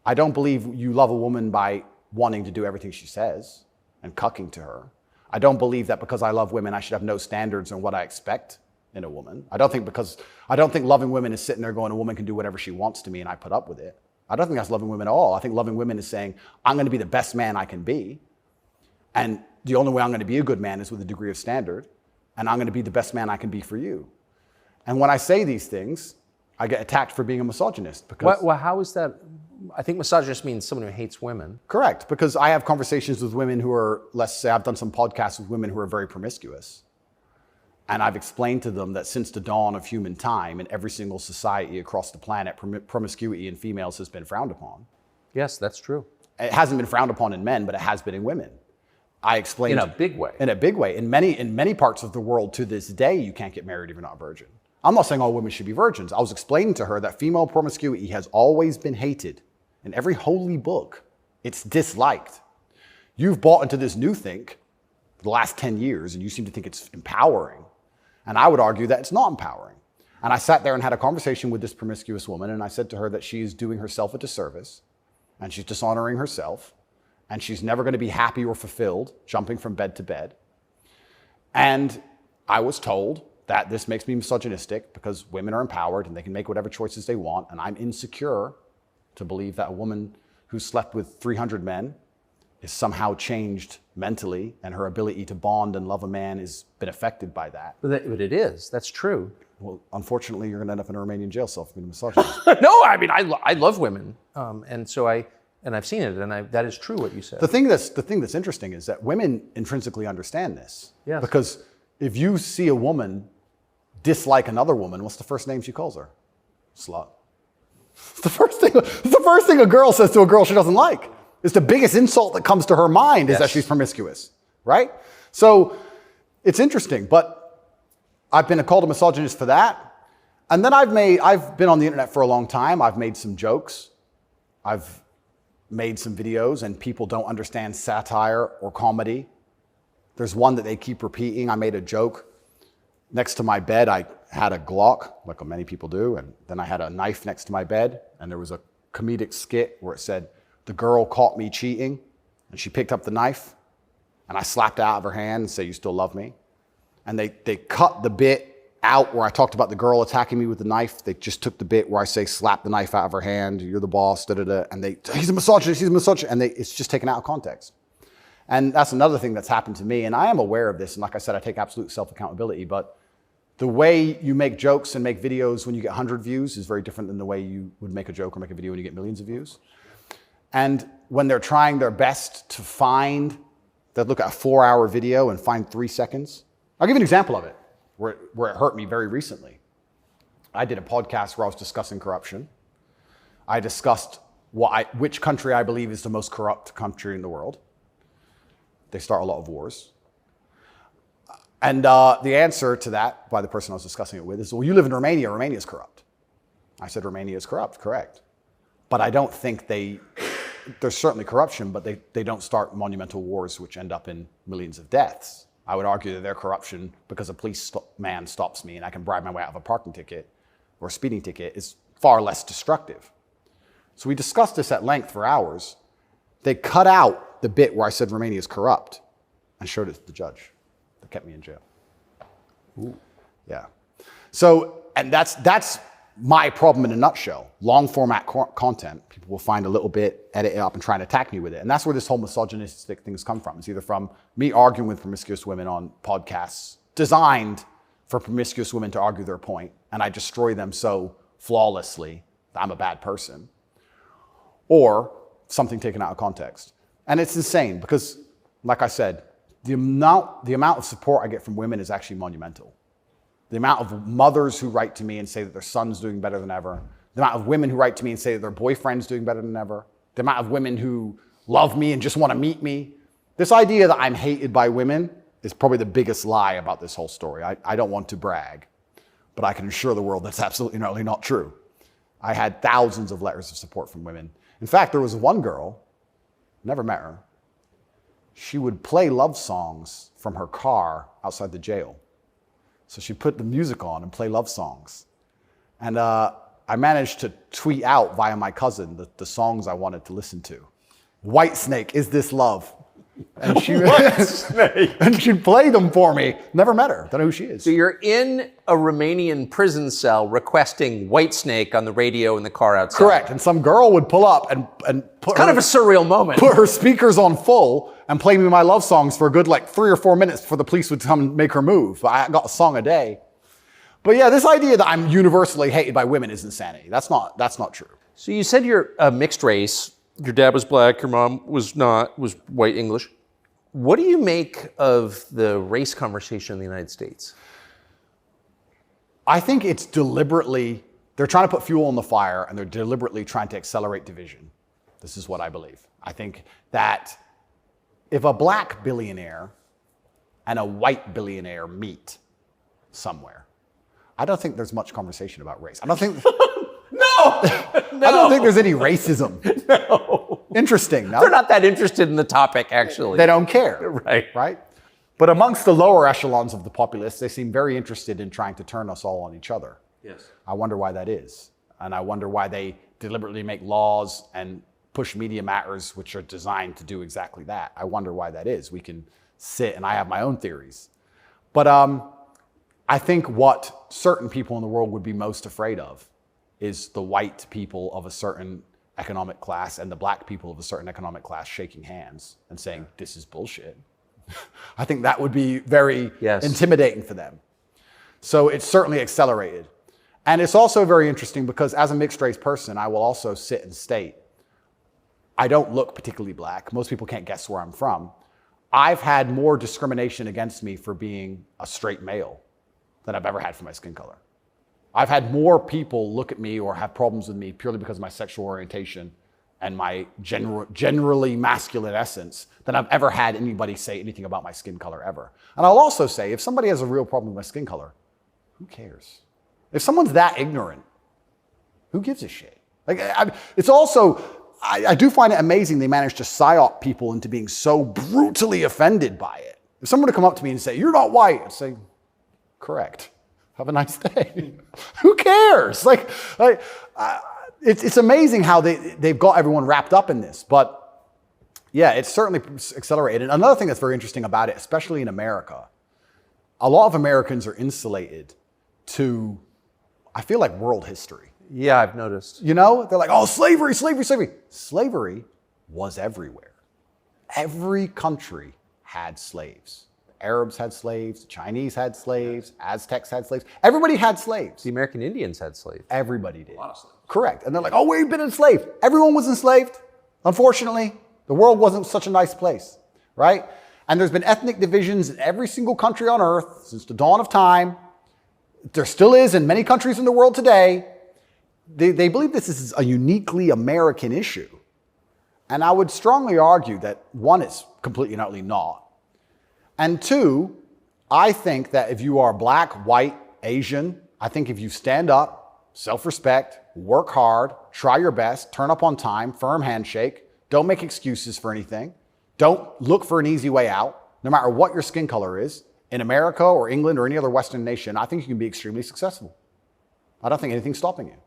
I don't believe you love a woman by wanting to do everything she says and cucking to her. I don't believe that because I love women, I should have no standards on what I expect in a woman. I don't think loving women is sitting there going, a woman can do whatever she wants to me and I put up with it. I don't think that's loving women at all. I think loving women is saying, I'm going to be the best man I can be. And the only way I'm going to be a good man is with a degree of standard. And I'm going to be the best man I can be for you. And when I say these things, I get attacked for being a misogynist. Because Well, how is that? I think misogynist means someone who hates women. Correct, because I have conversations with women who are, let's say I've done some podcasts with women who are very promiscuous. And I've explained to them that since the dawn of human time, in every single society across the planet, promiscuity in females has been frowned upon. Yes, that's true. It hasn't been frowned upon in men, but it has been in women. I explained in a big way. In a big way. In many parts of the world to this day, you can't get married if you're not a virgin. I'm not saying all women should be virgins. I was explaining to her that female promiscuity has always been hated. In every holy book, it's disliked. You've bought into this new think the last 10 years, and you seem to think it's empowering. And I would argue that it's not empowering. And I sat there and had a conversation with this promiscuous woman, and I said to her that she is doing herself a disservice, and she's dishonoring herself, and she's never going to be happy or fulfilled jumping from bed to bed. And I was told that this makes me misogynistic because women are empowered and they can make whatever choices they want, and I'm insecure to believe that a woman who slept with 300 men is somehow changed mentally and her ability to bond and love a man has been affected by that. But it is. That's true. Well, unfortunately, you're going to end up in a Romanian jail cell for being a misogynist. No, I mean, I love women. And so I've seen it, and that is true what you said. The thing that's interesting is that women intrinsically understand this. Yes. Because if you see a woman dislike another woman, what's the first name she calls her? Slut. It's the first thing a girl says to a girl she doesn't like. It's the biggest insult that comes to her mind is that she's promiscuous, right? So it's interesting, but I've been called a misogynist for that. And then I've been on the internet for a long time. I've made some jokes. I've made some videos, and people don't understand satire or comedy. There's one that they keep repeating. I made a joke. Next to my bed, I had a Glock, like many people do, and then I had a knife next to my bed, and there was a comedic skit where it said, "The girl caught me cheating, and she picked up the knife, and I slapped it out of her hand and said, 'You still love me?'" And they cut the bit out where I talked about the girl attacking me with the knife. They just took the bit where I say, "Slap the knife out of her hand, you're the boss, da-da-da," and he's a misogynist, and it's just taken out of context. And that's another thing that's happened to me, and I am aware of this, and like I said, I take absolute self-accountability, but the way you make jokes and make videos when you get 100 views is very different than the way you would make a joke or make a video when you get millions of views. And when they're trying their best to they'll look at a 4-hour video and find 3 seconds. I'll give you an example of it, where it hurt me very recently. I did a podcast where I was discussing corruption. I discussed which country I believe is the most corrupt country in the world. They start a lot of wars. And the answer to that by the person I was discussing it with is, well, you live in Romania, Romania is corrupt. I said, Romania is corrupt, correct. But I don't think there's certainly corruption, but they don't start monumental wars which end up in millions of deaths. I would argue that their corruption, because a policeman stops me and I can bribe my way out of a parking ticket or a speeding ticket, is far less destructive. So we discussed this at length for hours. They cut out the bit where I said Romania is corrupt and showed it to the judge. That kept me in jail. Ooh. Yeah. So, and that's my problem in a nutshell. Long format content, people will find a little bit, edit it up, and try and attack me with it. And that's where this whole misogynistic things come from. It's either from me arguing with promiscuous women on podcasts designed for promiscuous women to argue their point, and I destroy them so flawlessly that I'm a bad person, or something taken out of context. And it's insane because, like I said, the amount of support I get from women is actually monumental. The amount of mothers who write to me and say that their son's doing better than ever. The amount of women who write to me and say that their boyfriend's doing better than ever. The amount of women who love me and just want to meet me. This idea that I'm hated by women is probably the biggest lie about this whole story. I don't want to brag, but I can assure the world that's absolutely not true. I had thousands of letters of support from women. In fact, there was one girl, never met her. She would play love songs from her car outside the jail. So she'd put the music on and play love songs. And I managed to tweet out via my cousin the songs I wanted to listen to. Whitesnake, Is This Love? And she'd play them for me. Never met her. Don't know who she is. So you're in a Romanian prison cell requesting Whitesnake on the radio in the car outside. Correct. And some girl would pull up and put kind of a surreal moment. Put her speakers on full and play me my love songs for a good 3 or 4 minutes before the police would come and make her move. I got a song a day. But yeah, this idea that I'm universally hated by women is insanity. That's not true. So you said you're a mixed race. Your dad was black, your mom was not, was white English. What do you make of the race conversation in the United States? I think it's deliberately, they're trying to put fuel on the fire and they're deliberately trying to accelerate division. This is what I believe. I think that if a black billionaire and a white billionaire meet somewhere, I don't think there's much conversation about race. I don't think... No! I don't think there's any racism. No. Interesting, no? They're not that interested in the topic, actually. They don't care. Right. Right? But amongst the lower echelons of the populace, they seem very interested in trying to turn us all on each other. Yes. I wonder why that is. And I wonder why they deliberately make laws and push media matters which are designed to do exactly that. I wonder why that is. We can sit, and I have my own theories. But I think what certain people in the world would be most afraid of is the white people of a certain economic class and the black people of a certain economic class shaking hands and saying, this is bullshit. I think that would be very intimidating for them. So it's certainly accelerated. And it's also very interesting because as a mixed race person, I will also sit and state, I don't look particularly black. Most people can't guess where I'm from. I've had more discrimination against me for being a straight male than I've ever had for my skin color. I've had more people look at me or have problems with me purely because of my sexual orientation and my generally masculine essence than I've ever had anybody say anything about my skin color ever. And I'll also say, if somebody has a real problem with my skin color, who cares? If someone's that ignorant, who gives a shit? Like, it's also, I do find it amazing they manage to psyop people into being so brutally offended by it. If someone were to come up to me and say, you're not white, I'd say, correct. Have a nice day. Who cares? It's amazing how they've got everyone wrapped up in this. But yeah, it's certainly accelerated. And another thing that's very interesting about it, especially in America, a lot of Americans are insulated to, I feel like, world history. Yeah, I've noticed. You know, they're like, oh, slavery, slavery, slavery. Slavery was everywhere. Every country had slaves. Arabs had slaves, Chinese had slaves, Aztecs had slaves. Everybody had slaves. The American Indians had slaves. Everybody did. A lot of slaves. Correct. And they're like, oh, we've been enslaved. Everyone was enslaved. Unfortunately, the world wasn't such a nice place, right? And there's been ethnic divisions in every single country on earth since the dawn of time. There still is in many countries in the world today. They believe this is a uniquely American issue. And I would strongly argue that one, it's completely and utterly not. And two, I think that if you are black, white, Asian, I think if you stand up, self-respect, work hard, try your best, turn up on time, firm handshake, don't make excuses for anything, don't look for an easy way out, no matter what your skin color is, in America or England or any other Western nation, I think you can be extremely successful. I don't think anything's stopping you.